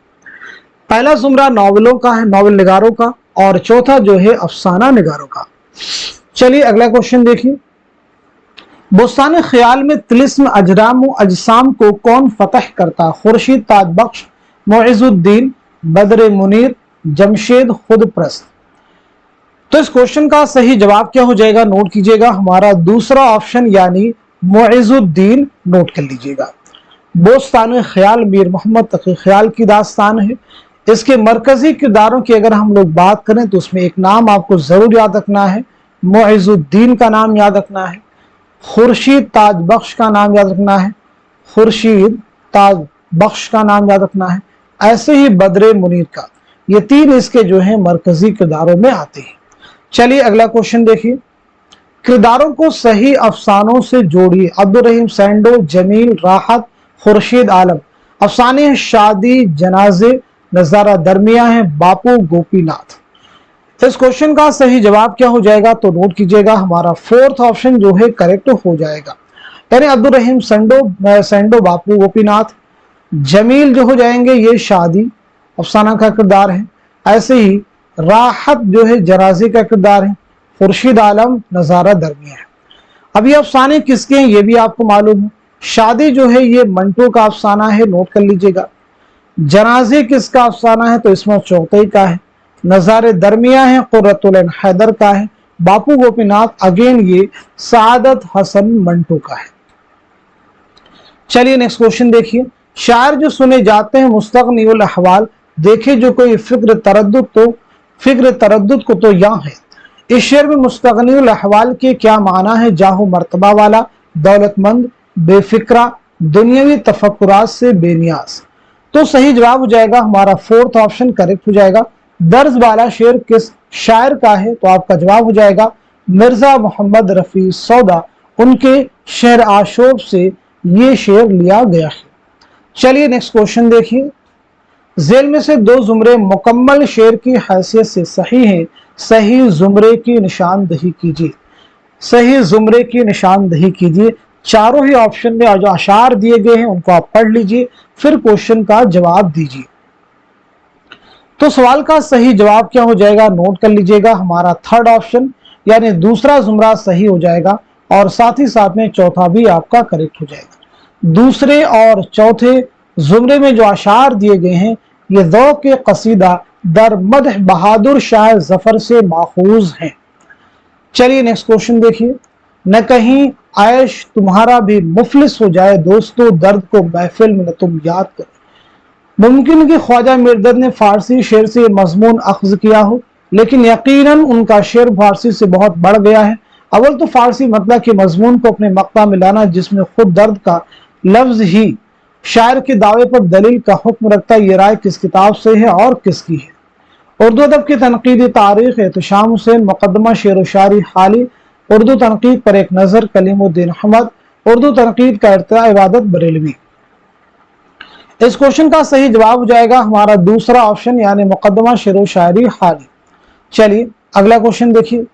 पहला जुमरा नॉवलों का है, नॉवल निगारों का, और चौथा जो है अफसाना निगारों का। चलिए अगला क्वेश्चन देखिए। बुस्तान ख्याल में तिलिस्म अजराम अजसाम को कौन फतह करता? खुर्शीद ताजबख्श, मुइजुद्दीन, बदर मुनीर, जमशेद खुदप्रस्त। तो इस क्वेश्चन का सही जवाब क्या हो जाएगा? नोट कीजिएगा, हमारा दूसरा ऑप्शन यानी मुइजुद्दीन, नोट कर लीजिएगा। बोस्तान ख्याल मीर मोहम्मद तकी ख्याल की दास्तान है। इसके मरकजी किरदारों की अगर हम लोग बात करें तो उसमें एक नाम आपको जरूर याद रखना है, मुइजुद्दीन का नाम याद रखना है, खुर्शीद ताजबख्श का नाम याद रखना है, खुर्शीद ताजबख्श का नाम याद रखना है, ऐसे ही बदरे मुनीर का। ये तीन इसके जो है मरकजी किरदारों में आते हैं। चलिए अगला क्वेश्चन देखिए। किरदारों को सही अफसानों से जोड़िए। अब्दुल रहीम सैंडो, जमील, राहत, खुर्शीद आलम। अफसाने शादी, जनाजे, नजारा दरमिया है, बापू, गोपीनाथ। इस क्वेश्चन का सही जवाब क्या हो जाएगा? तो नोट कीजिएगा, हमारा फोर्थ ऑप्शन जो है करेक्ट हो जाएगा, यानी अब्दुल रहीम सैंडो, बापू, गोपीनाथ। जमील जो हो जाएंगे ये शादी अफसाना का किरदार है, ऐसे ही राहत जो है जनाजे का किरदार है, खुर्शीद आलम नजारा दरमिया है। अब ये अफसाने किसके हैं ये भी आपको मालूम है। शादी जो है ये मंटो का अफसाना है, नोट कर लीजिएगा। जनाजे किसका अफसाना है? तो इसमें चौथई का है। नजारे दरमिया है, कुर्रतुल ऐन हैदर का है। बापू गोपीनाथ अगेन ये सादत हसन मंटो का है। चलिए नेक्स्ट क्वेश्चन देखिए। शायर जो सुने जाते हैं मुस्तगनीउल अहवाल, देखे जो कोई फिक्र तरद्दुद को तो यहाँ है। इस शेर में मुस्तगनीउल अहवाल के क्या माना है? जाहो मर्तबा वाला, दौलतमंद, बेफिक्रा, दुनियावी तफक्कुरात से बेनियाज। तो सही जवाब हो जाएगा हमारा फोर्थ ऑप्शन करेक्ट हो जाएगा। दर्ज वाला शेर किस शायर का है? तो आपका जवाब हो जाएगा मिर्जा मोहम्मद रफी सौदा, उनके शेर आशोब से ये शेर लिया गया है। चलिए नेक्स्ट क्वेश्चन देखिए। जेल में से दो जुमरे मुकम्मल शेर की हैसियत से सही हैं, सही जुमरे की निशानदही कीजिए। सही जुमरे की निशानदही कीजिए। चारों ही ऑप्शन में जो अशार दिए गए हैं उनको आप पढ़ लीजिए, फिर क्वेश्चन का जवाब दीजिए। तो सवाल का सही जवाब क्या हो जाएगा? नोट कर लीजिएगा, हमारा थर्ड ऑप्शन यानी दूसरा जुमरा सही हो जाएगा और साथ ही साथ में चौथा भी आपका करेक्ट हो जाएगा। दूसरे और चौथे जुमरे में जो अशार दिए गए हैं ये ज़ौक़ के कसीदा दर मदह बहादुर शाह जफर से माखूज हैं। चलिए नेक्स्ट क्वेश्चन देखिए। न कहीं आयश तुम्हारा भी मुफलिस हो जाए, दोस्तों दर्द को महफिल में न तुम याद करो। मुमकिन कि ख्वाजा मिर्दद ने फारसी शेर से मजमून अख्ज किया हो, लेकिन यकीनन उनका शेर फारसी से बहुत बढ़ गया है। अव्वल तो फारसी मतलब के मजमून को अपने मक्ता में लाना जिसमें खुद दर्द का लफ्ज ही शायर के दावे पर दलील का हुक्म रखता है, ये राय किस किताब से है और किसकी है? उर्दू अदब की तनकीदी तारीख एहतशाम हुसैन, मुकदमा शेर व शायरी हाली, उर्दू तनकीद पर एक नजर कलीमुद्दीन अहमद, उर्दू तनकीद का इर्तिदा इबादत बरेलवी। इस क्वेश्चन का सही जवाब हो जाएगा हमारा दूसरा ऑप्शन यानी मुकदमा शेर व शायरी हाली। चलिए अगला क्वेश्चन देखिए।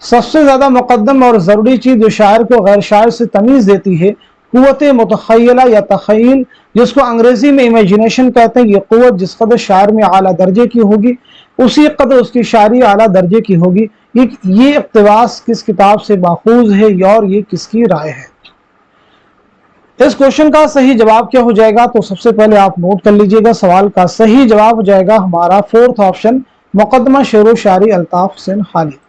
सबसे ज्यादा मुकद्दम और जरूरी चीज जो शायर को गैर शायर से तमीज देती है कुव्वत मुतखय्यला या तखय्युल, जिसको अंग्रेजी में इमेजिनेशन कहते हैं। ये कुव्वत जिस कदर शायर में आला दर्जे की होगी उसी कदर उसकी शायरी आला दर्जे की होगी। ये इक़्तिबास किस किताब से माखूज है और ये किसकी राय है? इस क्वेश्चन का सही जवाब क्या हो जाएगा? तो सबसे पहले आप नोट कर लीजिएगा, सवाल का सही जवाब हो जाएगा हमारा फोर्थ ऑप्शन, मुकदमा शेर व शायरी अल्ताफ हुसैन हाली।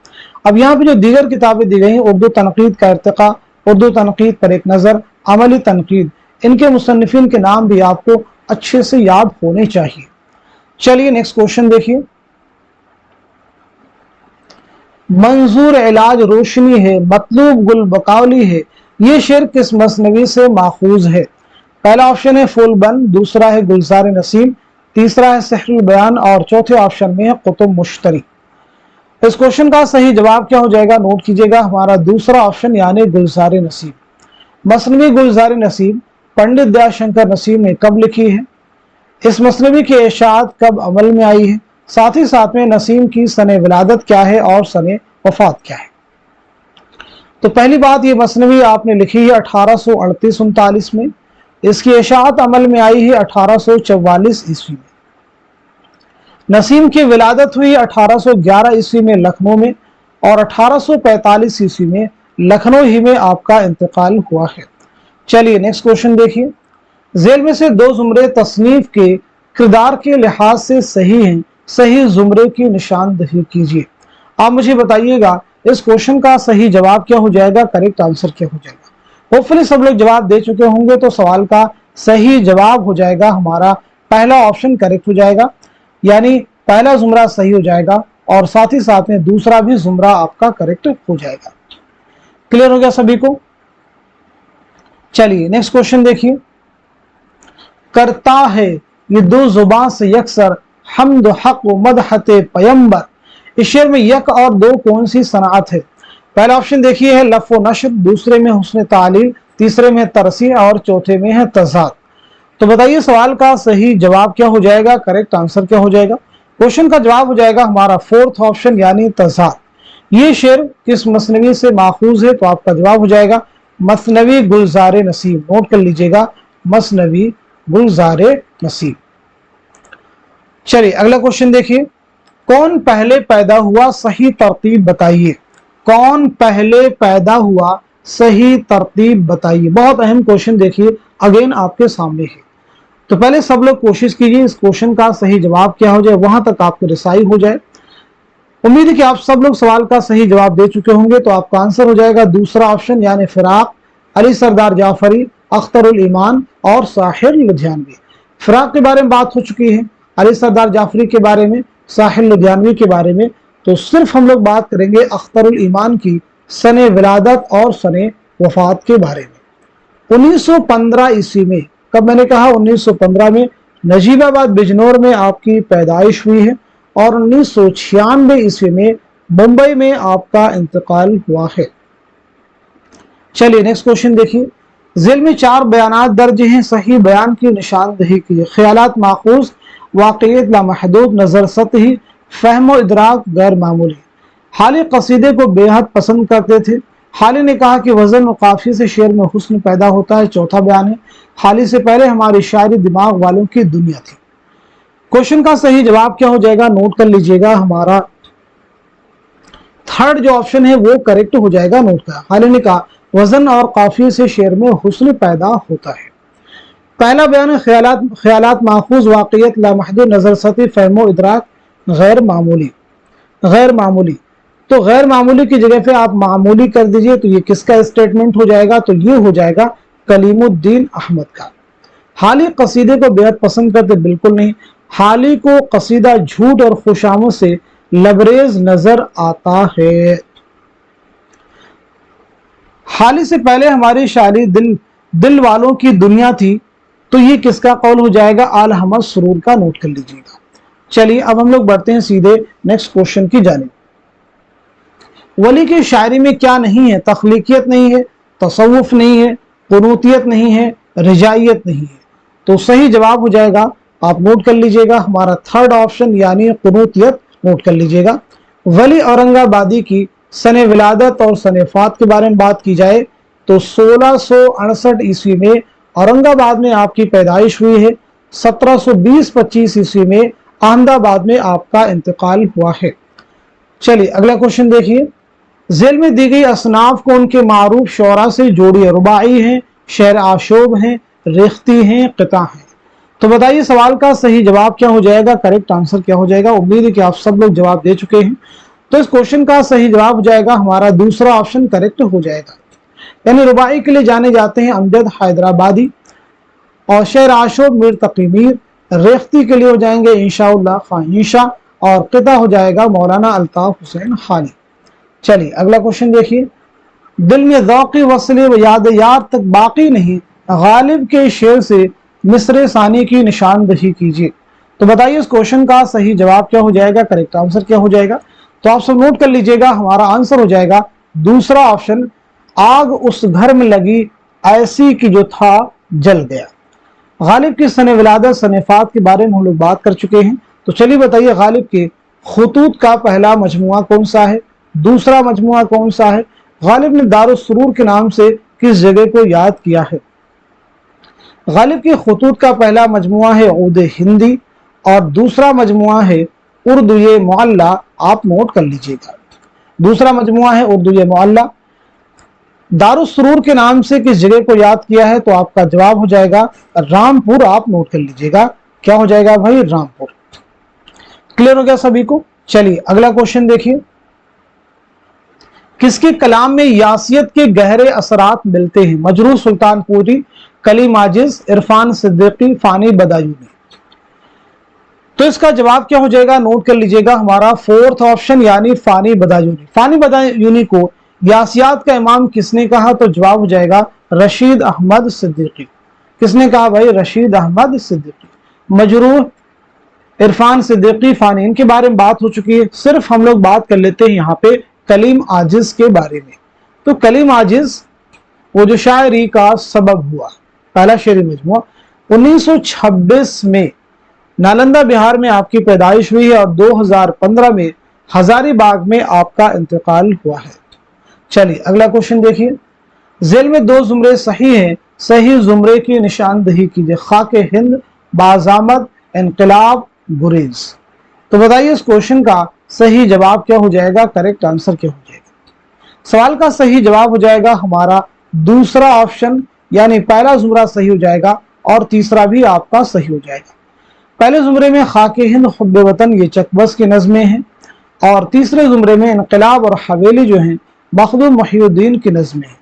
अब यहाँ पे जो दीगर किताबें दी गई हैं, उर्दू तनकीद का इर्तिका, उर्दू तनकीद पर एक नज़र, अमली तनकीद, इनके मुसन्निफिन के नाम भी आपको अच्छे से याद होने चाहिए। चलिए नेक्स्ट क्वेश्चन देखिए। मंजूर इलाज रोशनी है, मतलूब गुल बकावली है, ये शेर किस मसनवी से माखूज है? पहला ऑप्शन है फूल बंद, दूसरा है गुलजार नसीम, तीसरा है सहरुल बयान और चौथे ऑप्शन में है कुतुब मुश्तरी। इस क्वेश्चन का सही जवाब क्या हो जाएगा? नोट कीजिएगा, हमारा दूसरा ऑप्शन यानी गुलजार नसीम। मसनवी गुलजार नसीम पंडित दयाशंकर नसीम ने कब लिखी है? इस मसनवी की इशाअत कब अमल में आई है? साथ ही साथ में नसीम की सने विलादत क्या है और सने वफात क्या है? तो पहली बात, ये मसनवी आपने लिखी है 1838-39 में। इसकी इशाअत अमल में आई है 1844 ईस्वी में। नसीम की विलादत हुई 1811 ईस्वी में लखनऊ में और 1845 ईस्वी में लखनऊ ही में आपका इंतकाल हुआ है। चलिए नेक्स्ट क्वेश्चन देखिए। झेल में से दो जुमरे तसनीफ के किरदार के लिहाज से सही हैं, सही जुमरे की निशानदही कीजिए। आप मुझे बताइएगा इस क्वेश्चन का सही जवाब क्या हो जाएगा, करेक्ट आंसर क्या हो जाएगा। होपफुली सब लोग जवाब दे चुके होंगे, तो सवाल का सही जवाब हो जाएगा हमारा पहला ऑप्शन करेक्ट हो जाएगा, यानी पहला जुमरा सही हो जाएगा और साथ ही साथ में दूसरा भी जुमरा आपका करेक्ट हो जाएगा। क्लियर हो गया सभी को? चलिए नेक्स्ट क्वेश्चन देखिए। करता है ये दो जुबान से यकसर हम्द हक व मदहते पैगंबर, इस शेर में यक और दो कौन सी सनाअत है? पहला ऑप्शन देखिए है लफ व नशर, दूसरे में हुस्न तालील, तीसरे में तरसी और चौथे में है तजाद। तो बताइए सवाल का सही जवाब क्या हो जाएगा, करेक्ट आंसर क्या हो जाएगा? क्वेश्चन का जवाब हो जाएगा हमारा फोर्थ ऑप्शन यानी तजाद। ये शेर किस मसनवी से माखूज है? तो आपका जवाब हो जाएगा मसनवी गुलजार नसीम। नोट कर लीजिएगा, मसनवी गुलजार नसीम। चलिए अगला क्वेश्चन देखिए। कौन पहले पैदा हुआ, सही तरतीब बताइए। कौन पहले पैदा हुआ, सही तरतीब बताइए। बहुत अहम क्वेश्चन देखिए, अगेन आपके सामने है। तो पहले सब लोग कोशिश कीजिए इस क्वेश्चन का सही जवाब क्या हो जाए, वहां तक आपको रिसाई हो जाए। उम्मीद है कि आप सब लोग सवाल का सही जवाब दे चुके होंगे। तो आपका आंसर हो जाएगा दूसरा ऑप्शन यानी फिराक, अली सरदार जाफरी, अख्तरुल ईमान और साहिर लुधियानवी। फिराक के बारे में बात हो चुकी है, अली सरदार जाफरी के बारे में, साहिर लुधियानवी के बारे में। तो सिर्फ हम लोग बात करेंगे अख्तरुल ईमान की सने विलादत और सने वफात के बारे में। 1915 ईस्वी में, कब मैंने कहा 1915 में, नजीबाबाद बिजनौर में आपकी पैदाइश हुई है और 1996 ईस्वी में मुंबई में आपका इंतकाल हुआ है। चलिए नेक्स्ट क्वेश्चन देखिए। झेल में 4 बयानात दर्ज हैं, सही बयान की निशानदही कीजिए। ख्यालात माखूज, वाक़ियत लामहदूद, नजर सतही, फहम इदराक गैर मामूली। हाली कसीदे को बेहद पसंद करते थे। हाली ने कहा कि वजन और काफी से शेर में हुस्न पैदा होता है। चौथा बयान है हाली से पहले हमारी शायरी दिमाग वालों की दुनिया थी। क्वेश्चन का सही जवाब क्या हो जाएगा, नोट कर लीजिएगा, हमारा थर्ड जो ऑप्शन है वो करेक्ट हो जाएगा। नोट का हाली ने कहा वजन और काफी से शेर में हुस्न पैदा होता है। पहला बयान है ख्यालात माखूज, वाक़ियत लामहदूद, नजर सती, फहमो इदराक गैर मामूली। गैर मामूली, तो गैर मामूली की जगह पे आप मामूली कर दीजिए। तो ये किसका स्टेटमेंट हो जाएगा? तो ये हो जाएगा कलीमुद्दीन अहमद का। हाली कसीदे को बेहद पसंद करते, बिल्कुल नहीं। हाली को कसीदा झूठ और खुशामद से लबरेज नजर आता है। हाली से पहले हमारी शायरी दिल वालों की दुनिया थी। तो ये किसका कौल हो जाएगा? आल अहमद सुरूर का। नोट कर लीजिएगा। चलिए अब हम लोग बढ़ते हैं सीधे नेक्स्ट क्वेश्चन की जानिब। वली की शायरी में क्या नहीं है? तख्लीकियत नहीं है, तसव्वुफ नहीं है, कुनूतियत नहीं है, रिजाइयत नहीं है। तो सही जवाब हो जाएगा, आप नोट कर लीजिएगा, हमारा थर्ड ऑप्शन यानी कुनूतियत। नोट कर लीजिएगा। वली औरंगाबादी की सने विलादत और सने वफात के बारे में बात की जाए तो 1668 ईस्वी में औरंगाबाद में आपकी पैदाइश हुई है। 1720-25 ईस्वी में अहमदाबाद में आपका इंतकाल हुआ है। चलिए अगला क्वेश्चन देखिए। जेल में दी गई असनाफ को उनके मारूफ शोरा से जोड़िए। रुबाई हैं, शेर आशोब हैं, रेख्ती हैं, क़िता हैं। तो बताइए सवाल का सही जवाब क्या हो जाएगा, करेक्ट आंसर क्या हो जाएगा। उम्मीद है कि आप सब लोग जवाब दे चुके हैं। तो इस क्वेश्चन का सही जवाब हो जाएगा हमारा दूसरा ऑप्शन करेक्ट हो जाएगा। यानी रुबाई के लिए जाने जाते हैं अमजद हैदराबादी और शेर आशोब मीर तकी मीर। रेख्ती के लिए हो जाएंगे इंशाउल्लाह खान ईशा और क़िता हो जाएगा मौलाना अल्ताफ हुसैन खानी। चलिए अगला क्वेश्चन देखिए। दिल में ज़ौक़ वस्ल व याद यार तक बाकी नहीं, गालिब के शेर से मिस्र सानी की निशानदही कीजिए। तो बताइए इस क्वेश्चन का सही जवाब क्या हो जाएगा, करेक्ट आंसर क्या हो जाएगा। तो आप सब नोट कर लीजिएगा, हमारा आंसर हो जाएगा दूसरा ऑप्शन, आग उस घर में लगी ऐसी कि जो था जल गया। गालिब की सने विलादत सने वफात के बारे में हम लोग बात कर चुके हैं। तो चलिए बताइए गालिब के खुतूत का पहला मजमुआ कौन सा है, दूसरा मजमुआ कौन सा है। गालिब ने दारुस सुरूर के नाम से किस जगह को याद किया है। गालिब के खुतूत का पहला मजमुआ है उर्द हिंदी और दूसरा मजमुआ है उर्दू मुअल्ला। आप नोट कर लीजिएगा, दूसरा मजमुआ है उर्दू मुअल्ला। दारुस सुरूर के नाम से किस जगह को याद किया है, तो आपका जवाब हो जाएगा रामपुर। आप नोट कर लीजिएगा, क्या हो जाएगा भाई, रामपुर। क्लियर हो गया सभी को। चलिए अगला क्वेश्चन देखिए। किसके कलाम में यासियत के गहरे असरात मिलते हैं। मजरूह सुल्तानपुरी, कलीम आजिज, इरफान सिद्दीकी, फानी बदायूनी। तो इसका जवाब क्या हो जाएगा, नोट कर लीजिएगा, हमारा फोर्थ ऑप्शन यानी फानी बदायूनी। फानी बदायूनी को यासियात का इमाम किसने कहा, तो जवाब हो जाएगा रशीद अहमद सिद्दीकी। किसने कहा भाई, रशीद अहमद सिद्दीकी। मजरूह, इरफान सिद्दीकी, फानी, इनके बारे में बात हो चुकी है। सिर्फ हम लोग बात कर लेते हैं यहाँ पे कलीम आजिज के बारे में। तो कलीम आजिज वो जो शायरी का सबब हुआ, पहला शेरी मजमुआ 1926 में नालंदा बिहार में आपकी पैदाइश हुई है और 2015 में हजारीबाग में आपका इंतकाल हुआ है। चलिए अगला क्वेश्चन देखिए। जेल में दो जुमरे सही हैं, सही जुमरे की निशानदही कीजिए। खाके हिंद, बाजामद, इनकलाब, गुरेज। तो बताइए इस क्वेश्चन का सही जवाब क्या हो जाएगा, करेक्ट आंसर क्या हो जाएगा। सवाल का सही जवाब हो जाएगा हमारा दूसरा ऑप्शन, यानी पहला जुमरा सही हो जाएगा और तीसरा भी आपका सही हो जाएगा। पहले जुमरे में खाके हिंद, हुब्बे वतन ये चकबस की नज़में हैं और तीसरे जुमरे में इनकलाब और हवेली जो हैं मखदूम मुहिउद्दीन की नज़में हैं।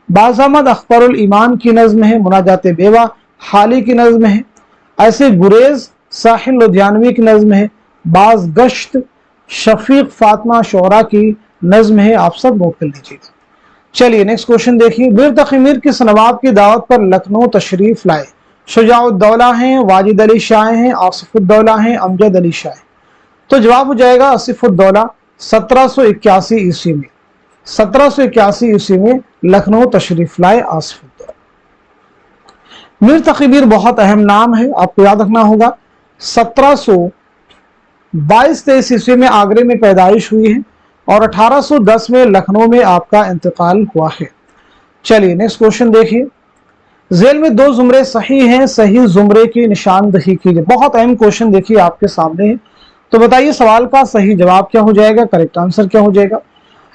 बाज़ामद अख्तरुल ईमान की नज़म है। मुनाजात बेवा हाली की नज़म है। ऐसे गुरेज साहिल लुधियानवी की नज़म है। बाज गश्त शफीक फातिमा शोरा की नज़म है। आप सब नोट कर लीजिएगा। चलिए नेक्स्ट क्वेश्चन देखिए। मीर तकी मीर किस नवाब की दावत पर लखनऊ तशरीफ लाए। शुजाउद्दौला हैं, वाजिद अली शाह हैं, आसिफुद्दौला हैं, अमजद अली शाह। तो जवाब हो जाएगा आसिफुद्दौला। 1781 ईस्वी में 1781 ईस्वी में लखनऊ तशरीफ लाए आसिफुद्दौला। मीर तकी मीर बहुत अहम नाम है, आपको याद रखना होगा। 1722-23 ईस्वी में आगरे में पैदाइश हुई है और 1810 में लखनऊ में आपका इंतकाल हुआ है। चलिए नेक्स्ट क्वेश्चन देखिए। जेल में दो जुमरे सही हैं, सही जुमरे की निशानदही कीजिए। बहुत अहम क्वेश्चन देखिए आपके सामने है। तो बताइए सवाल का सही जवाब क्या हो जाएगा, करेक्ट आंसर क्या हो जाएगा।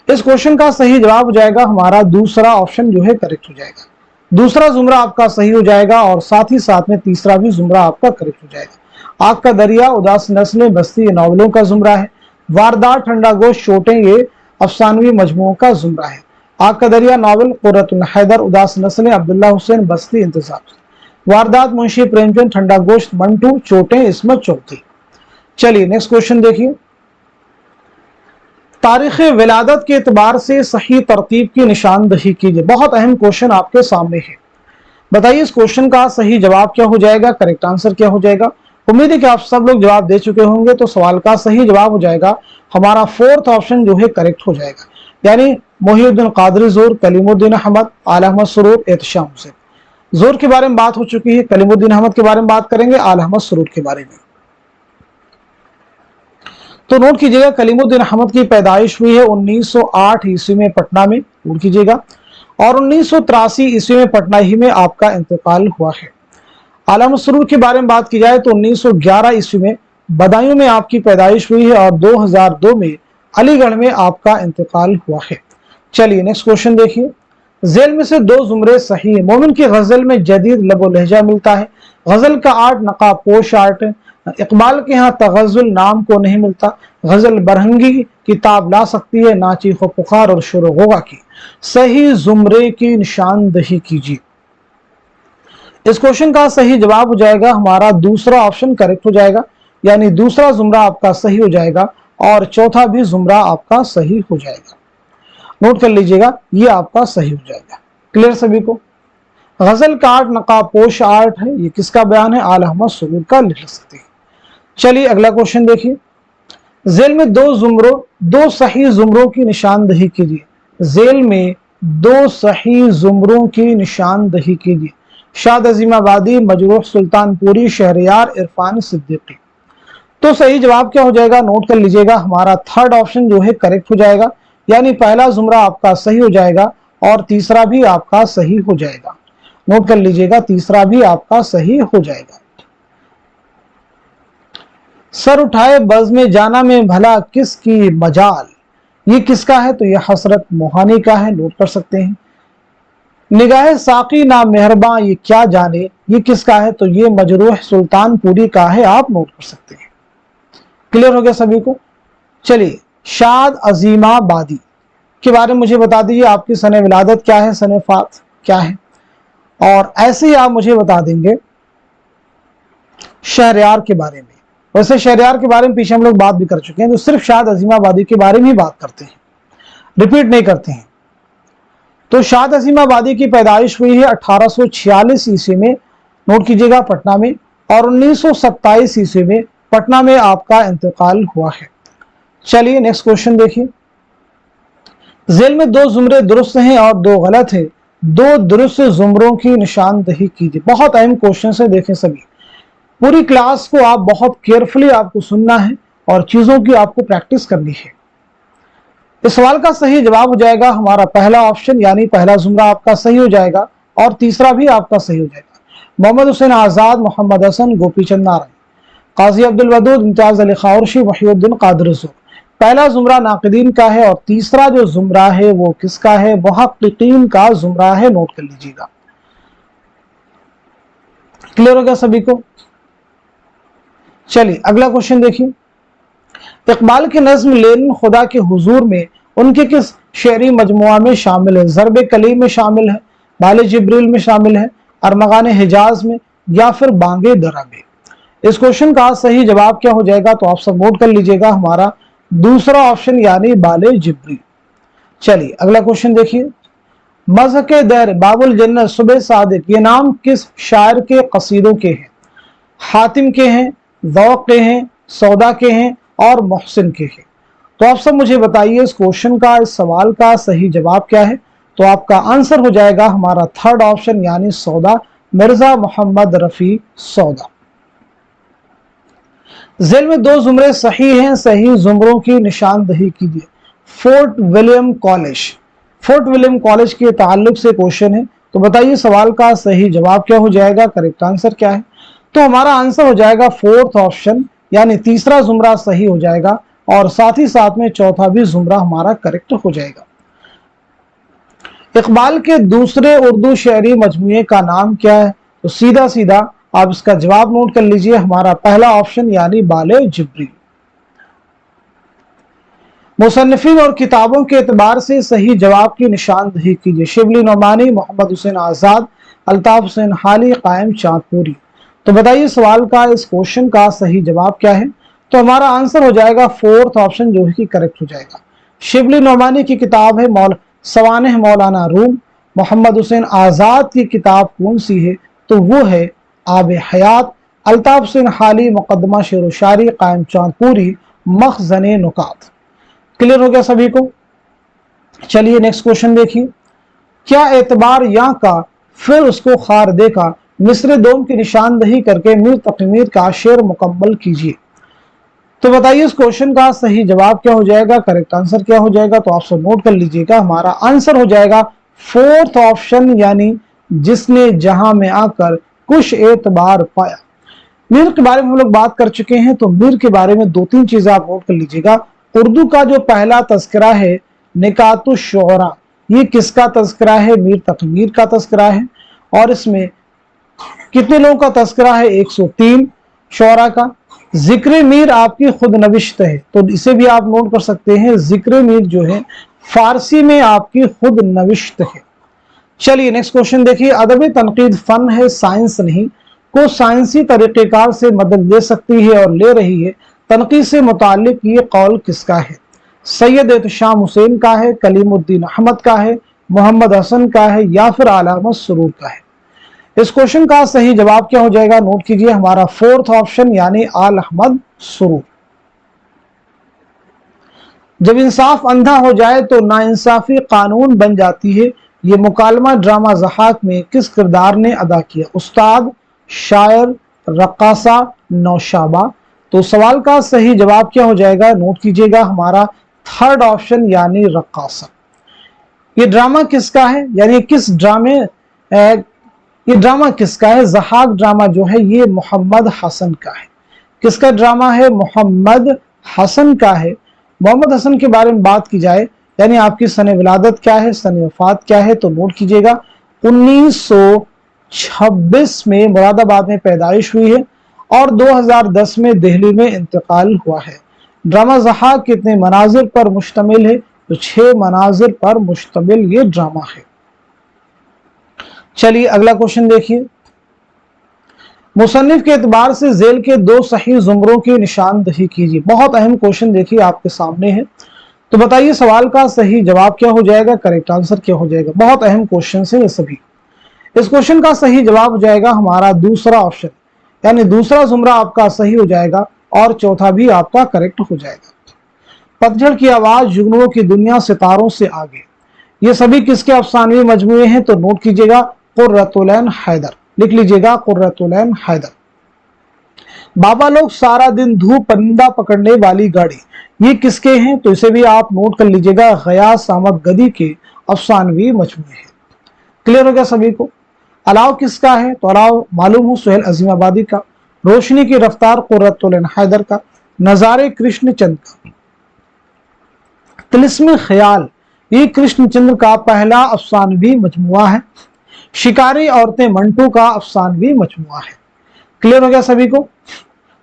इस क्वेश्चन का सही जवाब हो जाएगा हमारा दूसरा ऑप्शन जो है करेक्ट हो जाएगा। दूसरा जुमरा आपका सही हो जाएगा और साथ ही साथ में तीसरा भी जुमरा आपका करेक्ट हो जाएगा। आग का दरिया, उदास नस्लें, बस्ती ये नॉवलों का जुमरा है। वारदात, ठंडा गोश्त, चोटें ये अफसानवी मजमुओं का जुमरा है। आग का दरिया नावल, कुर्रतुल हैदर, उदास नस्लें अब्दुल्ला हुसैन बस्ती इंतजाम। वारदात मुंशी प्रेमचंद, ठंडा गोश्त मंटू, चोटें इस्मत चौथी। चलिए नेक्स्ट क्वेश्चन देखिए। तारीख विलादत के एतबार से सही तरतीब की निशानदही कीजिए। बहुत अहम क्वेश्चन आपके सामने है। बताइए इस क्वेश्चन का सही जवाब क्या हो जाएगा, करेक्ट आंसर क्या हो जाएगा। उम्मीद है कि आप सब लोग जवाब दे चुके होंगे। तो सवाल का सही जवाब हो जाएगा हमारा फोर्थ ऑप्शन जो है करेक्ट हो जाएगा, यानी मोहिउद्दीन कादरी ज़ोर, कलीमुद्दीन अहमद, आला अहमद सुरूर, एहतिशाम हुसैन। ज़ोर के बारे में बात हो चुकी है, कलीमुद्दीन अहमद के बारे में बात करेंगे, आला अहमद सुरूर के बारे में। तो नोट कीजिएगा कलीमुद्दीन अहमद की पैदाइश हुई है 1908 ईस्वी में पटना में, नोट कीजिएगा, और 1983 ईस्वी में पटना ही में आपका इंतकाल हुआ है। आला मसरूर के बारे में बात की जाए तो 1911 ईस्वी में बदायूं में आपकी पैदाइश हुई है और 2002 में अलीगढ़ में आपका इंतकाल हुआ है। चलिए नेक्स्ट क्वेश्चन देखिए, जेल में से दो जुमरे सही है। मोमिन की गजल में जदीद लबो लहजा मिलता है। गजल का आर्ट नकाब पोश आर्ट है। इकबाल के यहाँ तगज़ुल नाम को नहीं मिलता। गजल बरहंगी किताब ला सकती है, ना चीखो पुकार और शुरू होगा की। सही जुमरे की निशानदही कीजिए। इस क्वेश्चन का सही जवाब हो जाएगा हमारा दूसरा ऑप्शन करेक्ट हो जाएगा, यानी दूसरा जुमरा आपका सही हो जाएगा और चौथा भी जुमरा आपका सही हो जाएगा। नोट कर लीजिएगा, ये आपका सही हो जाएगा। क्लियर सभी को? गजल का आर्ट नकाब पोश आर्ट है, ये किसका बयान है? आला अहमद सुरूर का, लिख सकते हैं। चलिए अगला क्वेश्चन देखिए, जेल में दो सही जुमरों की निशानदही कीजिए। जेल में दो सही जुमरों की निशानदही कीजिए। शाद अजीमाबादी, मजरूह सुल्तानपुरी, शहरयार, इरफान सिद्दीकी। तो सही जवाब क्या हो जाएगा? नोट कर लीजिएगा, हमारा थर्ड ऑप्शन जो है करेक्ट हो जाएगा, यानी पहला जुमरा आपका सही हो जाएगा और तीसरा भी आपका सही हो जाएगा। नोट कर लीजिएगा, तीसरा भी आपका सही हो जाएगा। सर उठाए बज़ में जाना में भला किसकी मजाल, ये किसका है? तो ये हसरत मोहानी का है, नोट कर सकते हैं। निगाह साकी ना मेहरबान ये क्या जाने, ये किसका है? तो ये मजरूह सुल्तानपुरी का है, आप नोट कर सकते हैं। क्लियर हो गया सभी को? चलिए शाद अजीमाबादी के बारे में मुझे बता दीजिए, आपकी सने विलादत क्या है, सने फात क्या है, और ऐसे ही आप मुझे बता देंगे शहरयार के बारे में। वैसे शहरयार के बारे में पीछे हम लोग बात भी कर चुके हैं, तो सिर्फ शाद अजीमाबादी के बारे में ही बात करते हैं, रिपीट नहीं करते हैं। तो शाद अजीमाबादी की पैदाइश हुई है 1846 ईस्वी में, नोट कीजिएगा, पटना में, और 1927 ईस्वी में पटना में आपका इंतकाल हुआ है। चलिए नेक्स्ट क्वेश्चन देखिए, जेल में दो जुमरे दुरुस्त हैं और दो गलत है। दो दुरुस्त जुमरों की निशानदही कीजिए। बहुत अहम क्वेश्चन है, देखें सभी, पूरी क्लास को आप बहुत केयरफुली आपको सुनना है और चीजों की आपको प्रैक्टिस करनी है। इस सवाल का सही जवाब हो जाएगा हमारा पहला ऑप्शन, यानी पहला जुमरा आपका सही हो जाएगा और तीसरा भी आपका सही हो जाएगा। मोहम्मद हुसैन आजाद, मोहम्मद हसन, गोपी चंद नारायण, काजी अब्दुल वदूद, इम्तियाज अली खाउरशी, वहीउद्दीन कादर ज़ुर। पहला जुमरा नाकिदीन का है और तीसरा जो जुमरा है वो किसका है? मुहक्किकीन का जुमरा है, नोट कर लीजिएगा। क्लियर हो गया सभी को? चलिए अगला क्वेश्चन देखिए, इकबाल की नज्म लेनिन खुदा के हुजूर में उनके किस शेरी मजमुआ में शामिल है? ज़रब कली में शामिल है, बाले जिब्रील में शामिल है, अरमगान हिजाज में, या फिर बांगे दरा में? इस क्वेश्चन का सही जवाब क्या हो जाएगा? तो आप सब नोट कर लीजिएगा, हमारा दूसरा ऑप्शन यानी बाले जिब्रील। चलिए अगला क्वेश्चन देखिए, मज़हके दर, बाबुल जन्नत, सुबह सादिक, ये नाम किस शायर के कसीदों के हैं? हातिम के हैं, ज़ौक़ के हैं, सौदा के हैं और मोहसिन के हैं? तो आप सब मुझे बताइए इस क्वेश्चन का, इस सवाल का सही जवाब क्या है? तो आपका आंसर हो जाएगा हमारा थर्ड ऑप्शन यानी सौदा, मिर्जा मोहम्मद रफी सौदा। जेल में दो जुमरे सही हैं, सही जुमरों की निशानदही कीजिए। Fort William college, fort William college के ताल्लुक से क्वेश्चन है, तो बताइए सवाल का सही जवाब क्या हो जाएगा, करेक्ट आंसर क्या है? तो हमारा आंसर हो जाएगा फोर्थ ऑप्शन, यानी तीसरा जुमरा सही हो जाएगा और साथ ही साथ में चौथा भी जुमरा हमारा करेक्ट हो जाएगा। इकबाल के दूसरे उर्दू शेरी मजमूए का नाम क्या है? तो सीधा सीधा आप इसका जवाब नोट कर लीजिए, हमारा पहला ऑप्शन यानी बाले जिब्रील। मुसन्निफीन और किताबों के एतबार से सही जवाब की निशानदही कीजिए। शिबली नोमानी, मोहम्मद हुसैन आजाद, अल्ताफ हुसैन हाली, कायम चांदपुरी। तो बताइए सवाल का, इस क्वेश्चन का सही जवाब क्या है? तो हमारा आंसर हो जाएगा फोर्थ ऑप्शन जो है कि करेक्ट हो जाएगा। शिबली नोमानी की किताब है सवानेह मौलाना रूम। मोहम्मद हुसैन आजाद की किताब कौन सी है? तो वो है आब हयात। अल्ताफ हुसैन हाली मुकदमा शेर व शायरी, कायम चांदपुरी मखज़ने नुकात। क्लियर हो गया सभी को? चलिए नेक्स्ट क्वेश्चन देखिए, क्या एतबार या का फिर उसको खार देखा, मिस्र दोम की निशानदही करके मीर तकमीर का शेर मुकम्मल कीजिए। तो बताइए इस क्वेश्चन का सही जवाब क्या हो जाएगा, करेक्ट आंसर क्या हो जाएगा। तो आप सब नोट कर लीजिएगा, हमारा आंसर हो जाएगा फोर्थ ऑप्शन, यानी जिसने जहां में आकर कुछ एतबार पाया। मीर के बारे में हम लोग बात कर चुके हैं, तो मीर के बारे में दो तीन चीजें आप नोट कर लीजिएगा। उर्दू का जो पहला तस्करा है निकातुश शुअरा, ये किसका तस्करा है, मीर तकी मीर का तस्करा है। और इसमें कितने लोगों का तस्करा है, 103 शुअरा का। जिक्र मीर आपकी खुद नविश्त है, तो इसे भी आप नोट कर सकते हैं, जिक्र मीर जो है फारसी में आपकी खुद नविश्त है। चलिए नेक्स्ट क्वेश्चन देखिए, अदब तनकीद फन है साइंस नहीं, को साइंसी तरीक़ेकार से मदद ले सकती है और ले रही है, तनकीद से मुतालिक ये कौल किसका है, सैयद एहतशाम हुसैन का है, कलीमुद्दीन अहमद का है, मोहम्मद हसन का है, या फिर अलामा सुरूर का है। इस क्वेश्चन का सही जवाब क्या हो जाएगा, नोट कीजिए, हमारा फोर्थ ऑप्शन यानी आल अहमद सुरूर। जब इंसाफ अंधा हो जाए तो नाइंसाफी कानून बन जाती है, ये मुकालमा ड्रामा ज़हाक में किस किरदार ने अदा किया, उस्ताद, शायर, रक्कासा, नौशाबा। तो सवाल का सही जवाब क्या हो जाएगा, नोट कीजिएगा, हमारा थर्ड ऑप्शन यानी रक्कासा। ये ड्रामा किसका है, यानी किस ड्रामे ये ड्रामा किसका है, ज़हाक ड्रामा जो है ये मोहम्मद हसन का है। किसका ड्रामा है, मोहम्मद हसन का है। मोहम्मद हसन के बारे में बात की जाए, यानी आपकी सने विलादत क्या है, सने वफात क्या है, तो नोट कीजिएगा 1926 में मुरादाबाद में पैदाइश हुई है और 2010 में दिल्ली में इंतकाल हुआ है। ड्रामा ज़हाक कितने मनाजिर पर मुश्तमिल है, तो 6 मनाजिर पर मुश्तमिल ये ड्रामा है। चलिए अगला क्वेश्चन देखिए, मुसन्निफ के एतबार से जेल के 2 सही जुमरों की निशानदही कीजिए। बहुत अहम क्वेश्चन देखिए आपके सामने है, तो बताइए सवाल का सही जवाब क्या हो जाएगा, करेक्ट आंसर क्या हो जाएगा। बहुत अहम क्वेश्चन है ये सभी। इस क्वेश्चन का सही जवाब हो जाएगा हमारा दूसरा ऑप्शन, यानी दूसरा जुमरा आपका सही हो जाएगा और चौथा भी आपका करेक्ट हो जाएगा। पतझड़ की आवाज, जुगनुओं की दुनिया, सितारों से आगे, ये सभी किसके अफसानवी मजमूए हैं, तो नोट कीजिएगा कुर्रतुल ऐन हैदर, लिख लीजिएगा कुर्रतुल ऐन हैदर। बाबा लोग सारा दिन धूप परिंदा पकड़ने वाली गाड़ी, ये किसके हैं, तो इसे भी आप नोट कर लीजिएगा, गयास अहमद गदी के अफसानवी मजमूए हैं। क्लियर हो गया सभी को। अलाव किसका है, तो अलाव मालूम हो सुहेल अजीमाबादी का। रोशनी की रफ्तार कुर्रतुल ऐन हैदर का। नजारे कृष्णचंद का। तिलिस्म ख्याल, ये कृष्णचंद्र का पहला अफसानवी मजमुआ है। शिकारी औरतें मंटू का अफसानवी मजमुआ है। क्लियर हो गया सभी को।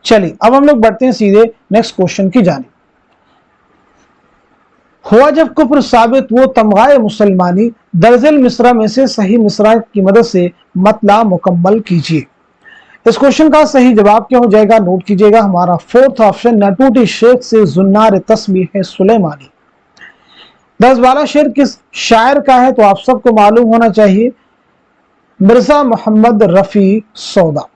चलिए अब हम लोग बढ़ते हैं सीधे नेक्स्ट क्वेश्चन की जानिब। हुआ जब कुफ्र साबित वो तमगाए मुसलमानी, दर्जल मिसरा में से सही मिसरा की मदद से मतला मुकम्मल कीजिए। इस क्वेश्चन का सही जवाब क्या हो जाएगा, नोट कीजिएगा, हमारा फोर्थ ऑप्शन, नटूटी शेख से जुन्नार तस्बीह है सुलेमानी। 10-12 शेर किस शायर का है, तो आप सबको मालूम होना चाहिए, मिर्जा मोहम्मद रफी सौदा।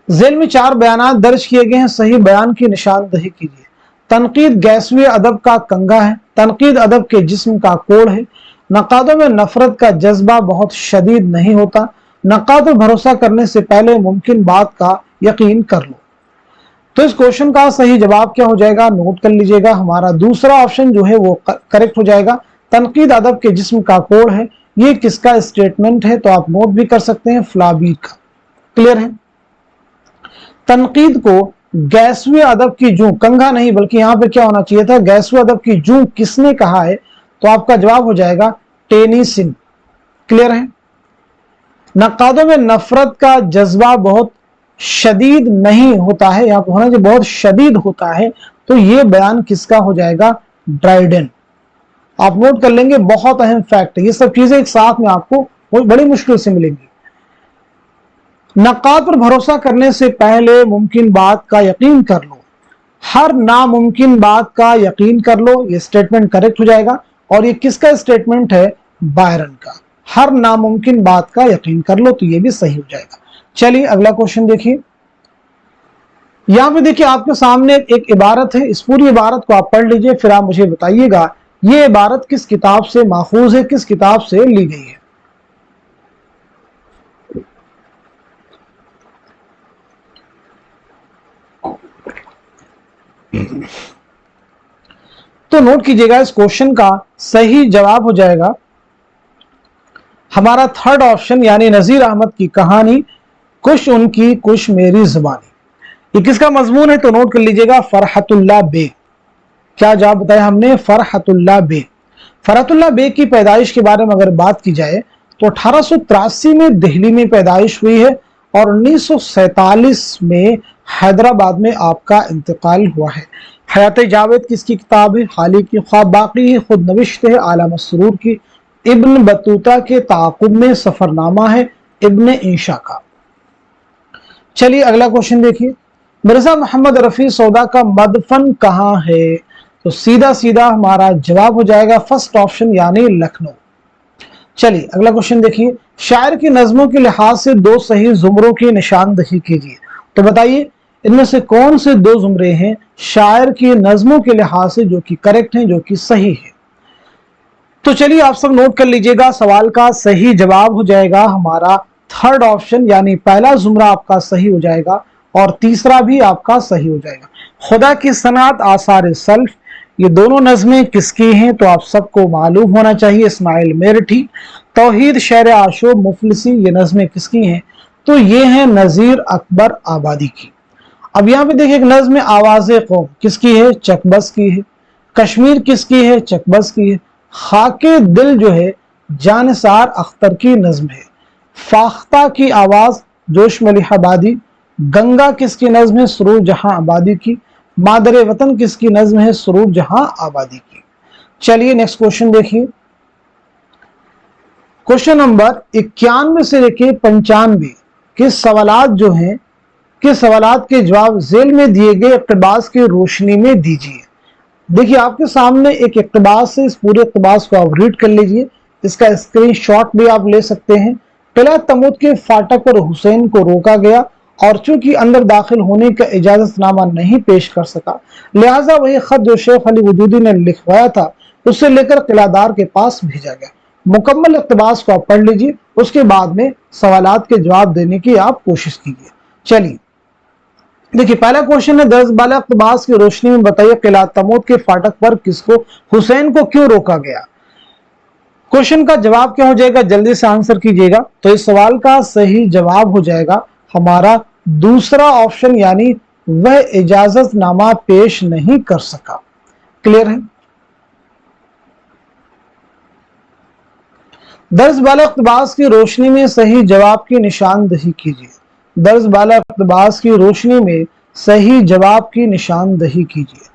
जेल में 4 बयान दर्ज किए गए हैं, सही बयान की निशानदही कीजिए। तनकीद गैसवी अदब का कंगा है, तनकीद अदब के जिस्म का कोड है, नकादों में नफरत का जज्बा बहुत शदीद नहीं होता, नकाद पर भरोसा करने से पहले मुमकिन बात का यकीन कर लो। तो इस क्वेश्चन का सही जवाब क्या हो जाएगा, नोट कर लीजिएगा, हमारा दूसरा ऑप्शन जो है वो करेक्ट हो जाएगा। तनकीद अदब के जिस्म का कोड है, ये किसका स्टेटमेंट है, तो आप नोट भी कर सकते हैं, फ्लाबीर का। क्लियर है। तनकीद को गैसवी अदब की जूं, कंघा नहीं बल्कि यहां पे क्या होना चाहिए था, गैसवी अदब की जूं किसने कहा है, तो आपका जवाब हो जाएगा टेनीसिन। क्लियर है। नकादों में नफरत का जज्बा बहुत शदीद नहीं होता है, यहां पर होना चाहिए बहुत शदीद होता है, तो ये बयान किसका हो जाएगा, ड्राइडन। आप नोट कर लेंगे, बहुत अहम फैक्ट है, ये सब चीजें एक साथ में आपको बड़ी मुश्किल से मिलेंगी। नकाद पर भरोसा करने से पहले मुमकिन बात का यकीन कर लो, हर नामुमकिन बात का यकीन कर लो, ये स्टेटमेंट करेक्ट हो जाएगा। और ये किसका स्टेटमेंट है, बायरन का। हर नामुमकिन बात का यकीन कर लो, तो ये भी सही हो जाएगा। चलिए अगला क्वेश्चन देखिए, यहां पे देखिए आपके सामने एक इबारत है, इस पूरी इबारत को आप पढ़ लीजिए, फिर आप मुझे बताइएगा ये इबारत किस किताब से माखूज है, किस किताब से ली गई है। तो नोट कीजिएगा, इस क्वेश्चन का सही जवाब हो जाएगा हमारा थर्ड ऑप्शन, यानी नजीर अहमद की कहानी कुछ उनकी कुछ मेरी जुबानी। ये किसका मजमून है? तो नोट कर लीजिएगा, फरहतुल्लाह बेग। क्या जवाब बताया हमने? फरहतुल्लाह बेग। फरहतुल्लाह बेग की पैदाइश के बारे में अगर बात की जाए तो 1883 में दिल्ली में पैदाइश हुई है और 1947 में हैदराबाद में आपका इंतकाल हुआ है। हयात जावेद किसकी किताब है? हाली की ख्वाब बाकी है, खुद नविश्त है आला मसरूर की। इब्न बतूता के ताक़ुब में सफरनामा है इब्न इंशा का। चलिए अगला क्वेश्चन देखिए, मिर्जा मोहम्मद रफी सौदा का मदफन कहाँ है? तो सीधा सीधा हमारा जवाब हो जाएगा फर्स्ट ऑप्शन, यानी लखनऊ। चलिए अगला क्वेश्चन देखिए, शायर की नज्मों के लिहाज से दो सही जुमरों की निशानदही कीजिए। तो बताइए इनमें से कौन से दो जुमरे हैं शायर की नज्मों के लिहाज से जो कि करेक्ट हैं, जो कि सही है? तो चलिए आप सब नोट कर लीजिएगा, सवाल का सही जवाब हो जाएगा हमारा थर्ड ऑप्शन, यानी पहला जुमरा आपका सही हो जाएगा और तीसरा भी आपका सही हो जाएगा। खुदा की सनात आसार सल्फ, ये दोनों नज़में किसकी हैं? तो आप सबको मालूम होना चाहिए, इस्माइल मेरठी। तौहीद शेर आशो मुफलिसी, ये नज़में किसकी हैं? तो ये हैं नज़ीर अकबर आबादी की। अब यहाँ पे देखिए, एक नज़्म आवाज़े कौम किसकी है? चकबस की है। कश्मीर किसकी है? चकबस की है। खाके दिल जो है जानसार अख्तर की नज़्म है। फाख्ता की आवाज़ जोश मलिह आबादी। गंगा किसकी नज़्म है? सुरूर जहां आबादी की। मादरे वतन किसकी नज़्म है? सुरूर जहां आबादी की। चलिए नेक्स्ट क्वेश्चन देखिए, क्वेश्चन नंबर 91 से लेके 95 के सवालात जो हैं, के सवालात के जवाब जेल में दिए गए इक़्तिबास की रोशनी में दीजिए। देखिए आपके सामने एक इक़्तिबास है, इस पूरे इक़्तिबास को आप रीड कर लीजिए, इसका स्क्रीनशॉट भी आप ले सकते हैं। किला तमूद के फाटक पर हुसैन को रोका गया और चूंकि अंदर दाखिल होने का इजाजतनामा नहीं पेश कर सका, लिहाजा वही खत जो शेख अली वजूदी ने लिखवाया था उसे लेकर किलादार के पास भेजा गया। मुकम्मल इक़्तिबास को आप पढ़ लीजिए, उसके बाद में सवालात के जवाब देने की आप कोशिश कीजिए। चलिए देखिए, पहला क्वेश्चन है, दर्ज बाला इक़्तिबास की रोशनी में बताइए किला तमूद के फाटक पर किसको, हुसैन को क्यों रोका गया? क्वेश्चन का जवाब क्या हो जाएगा? जल्दी से आंसर कीजिएगा। तो इस सवाल का सही जवाब हो जाएगा हमारा दूसरा ऑप्शन, यानी वह इजाजतनामा पेश नहीं कर सका। क्लियर है? दर्ज बाला इक़्तिबास की रोशनी में सही जवाब की निशानदही कीजिए। दर्ज बाला इक़्तिबास की रोशनी में सही जवाब की निशानदही कीजिए।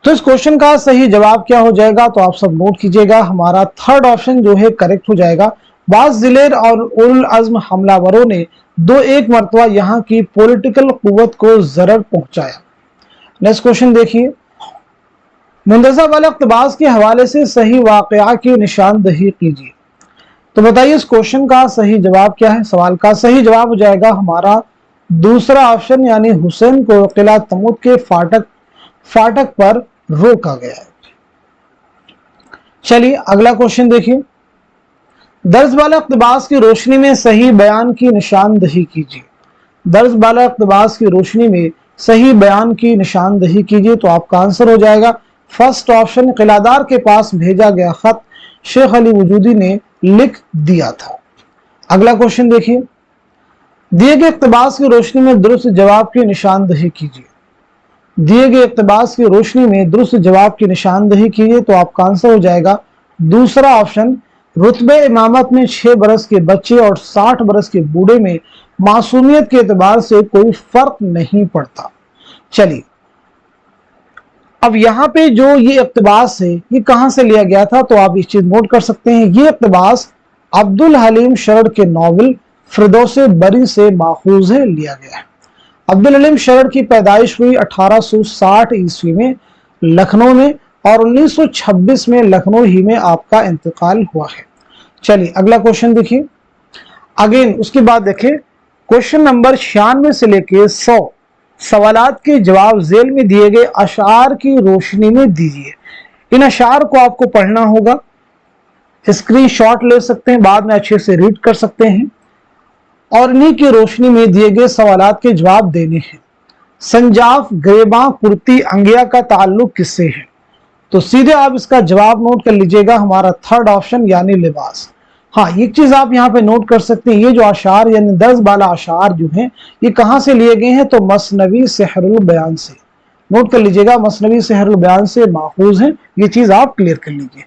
तो इस क्वेश्चन का सही जवाब क्या हो जाएगा? तो आप सब नोट कीजिएगा, हमारा थर्ड ऑप्शन जो है करेक्ट हो जाएगा। बाज़ ज़िलेर और उल अज़्म हमलावरों ने दो एक मरतबा यहाँ की पॉलिटिकल कुव्वत को ज़रर पहुंचाया। नेक्स्ट क्वेश्चन देखिए, मुंतज़ा वाला इक़्तिबास के हवाले से सही वाक़या की निशानदही कीजिए। तो बताइए इस क्वेश्चन का सही जवाब क्या है? सवाल का सही जवाब हो जाएगा हमारा दूसरा ऑप्शन, यानी हुसैन को किला तमूद के फाटक पर रोका गया है। चलिए अगला क्वेश्चन देखिए, दर्ज बाला इक़्तिबास की रोशनी में सही बयान की निशानदही कीजिए। दर्ज बाला इक़्तिबास की रोशनी में सही बयान की निशानदही कीजिए। तो आपका आंसर हो जाएगा फर्स्ट ऑप्शन, किलादार के पास भेजा गया खत शेख अली वजूदी ने लिख दिया था। अगला क्वेश्चन देखिए, दिए गए इक़्तिबास की रोशनी में दुरुस्त जवाब की निशानदही कीजिए। दिए गए इक़्तिबास की रोशनी में दुरुस्त जवाब की निशानदही कीजिए। तो आपका आंसर हो जाएगा दूसरा ऑप्शन, रुतबे इमामत में 6 बरस के बच्चे और 60 बरस के बूढ़े में मासूमियत के एतबार से कोई फर्क नहीं पड़ता। चलिए अब यहाँ पे जो ये इक़्तिबास है ये कहाँ से लिया गया था? तो आप इस चीज नोट कर सकते हैं, ये इक़्तिबास अब्दुल हलीम शरड़ के नावल फिरदौसे बरी से माखूज है, लिया गया है। अब्दुल हलीम शरड़ की पैदाइश हुई 1860 ईस्वी में लखनऊ में और 1926 में लखनऊ ही में आपका इंतकाल हुआ है। चलिए अगला क्वेश्चन देखिए, अगेन उसके बाद देखिए क्वेश्चन नंबर 96 से लेके 100 सवालात के जवाब जेल में दिए गए अशार की रोशनी में दीजिए। इन अशार को आपको पढ़ना होगा, स्क्रीनशॉट ले सकते हैं, बाद में अच्छे से रीड कर सकते हैं और इन्हीं की रोशनी में दिए गए सवालात के जवाब देने हैं। संजाफ, ग्रेबा, कुर्ती, अंगिया का ताल्लुक किससे है? तो सीधे आप इसका जवाब नोट कर लीजिएगा, हमारा थर्ड ऑप्शन यानी लिबास। हाँ, एक चीज आप यहाँ पे नोट कर सकते हैं, ये जो अशार यानी 10 बाला अशार जो हैं ये कहाँ से लिए गए हैं? तो मसनवी सेहरुल बयान से। नोट कर लीजिएगा, मसनवी सेहरुल बयान से माखूज है, ये चीज आप क्लियर कर लीजिए।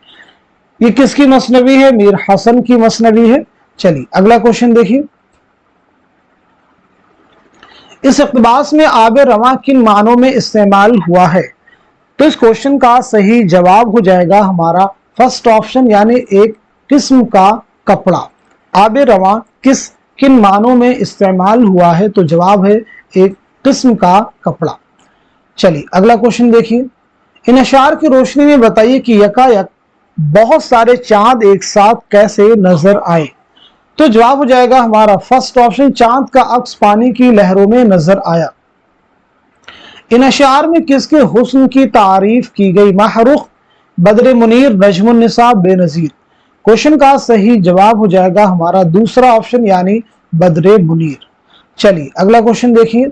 ये किसकी मसनवी है? मीर हसन की मसनवी है। चलिए अगला क्वेश्चन देखिए, इस इक़्तिबास में आब रवां किन मानों में इस्तेमाल हुआ है? तो इस क्वेश्चन का सही जवाब हो जाएगा हमारा फर्स्ट ऑप्शन यानी एक किस्म का कपड़ा। आब रवां किन मानों में इस्तेमाल हुआ है? तो जवाब है एक किस्म का कपड़ा। चलिए अगला क्वेश्चन देखिए, इन अशार की रोशनी में बताइए कि यकायक बहुत सारे चांद एक साथ कैसे नजर आए? तो जवाब हो जाएगा हमारा फर्स्ट ऑप्शन, चांद का अक्स पानी की लहरों में नजर आया। इन अशार में किसके हुस्न की तारीफ की गई? महरुख, बदर मुनीर, नजमुन निसा, बेनजीर। क्वेश्चन का सही जवाब हो जाएगा हमारा दूसरा ऑप्शन यानी बदर मुनीर। चलिए अगला क्वेश्चन देखिए,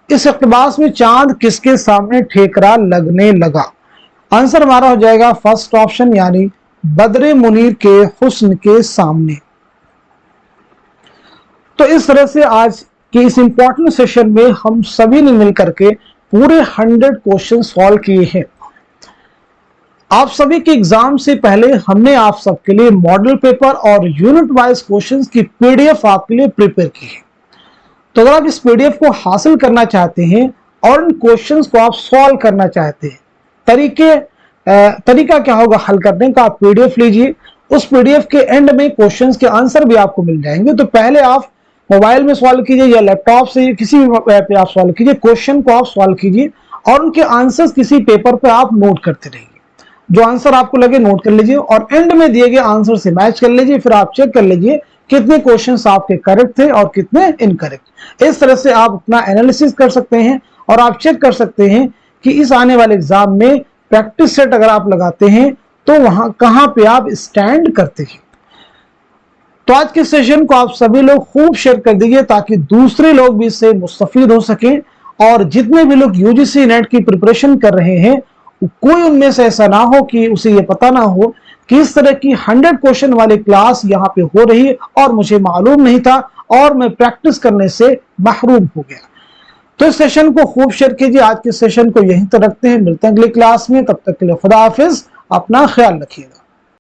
इस इक़्तिबास में चांद किसके सामने ठेकरा लगने लगा? आंसर हमारा हो जाएगा फर्स्ट ऑप्शन यानी बदर मुनीर के हुस्न के सामने। तो इस तरह से आज के इस इंपॉर्टेंट सेशन में हम सभी ने मिलकर के पूरे 100 क्वेश्चन सॉल्व किए हैं। आप सभी के एग्जाम से पहले हमने आप सबके लिए मॉडल पेपर और यूनिट वाइज क्वेश्चंस की पीडीएफ आपके लिए प्रिपेयर की है। तो अगर आप इस पीडीएफ को हासिल करना चाहते हैं और इन क्वेश्चंस को आप सॉल्व करना चाहते हैं, तरीका क्या होगा हल करने का? आप पीडीएफ लीजिए, उस पीडीएफ के एंड में क्वेश्चंस के आंसर भी आपको मिल जाएंगे। तो पहले आप मोबाइल में सॉल्व कीजिए या लैपटॉप से किसी भी पे आप सॉल्व कीजिए, क्वेश्चन को आप सॉल्व कीजिए और उनके आंसर्स किसी पेपर पे आप नोट करते रहिए। जो आंसर आपको लगे नोट कर लीजिए और एंड में दिए गए आंसर से मैच कर लीजिए, फिर आप चेक कर लीजिए कितने क्वेश्चंस आपके करेक्ट थे और कितने इनकरेक्ट। इस तरह से आप अपना एनालिसिस कर सकते हैं और आप चेक कर सकते हैं कि इस आने वाले एग्जाम में प्रैक्टिस सेट अगर आप लगाते हैं तो वहां कहां पे आप स्टैंड करते हैं। तो आज के सेशन को आप सभी लोग खूब शेयर कर दीजिए ताकि दूसरे लोग भी इससे मुस्तफीद हो सकें और जितने भी लोग यूजीसी नेट की प्रिपरेशन कर रहे हैं कोई उनमें से ऐसा ना हो कि उसे ये पता ना हो कि इस तरह की 100 क्वेश्चन वाली क्लास यहाँ पे हो रही है और मुझे मालूम नहीं था और मैं प्रैक्टिस करने से महरूम हो गया। तो इस सेशन को खूब शेयर कीजिए। आज के सेशन को यहीं तक रखते हैं, मिलते हैं अगली क्लास में, तब तक के लिए खुदा हाफिज, अपना ख्याल रखिएगा।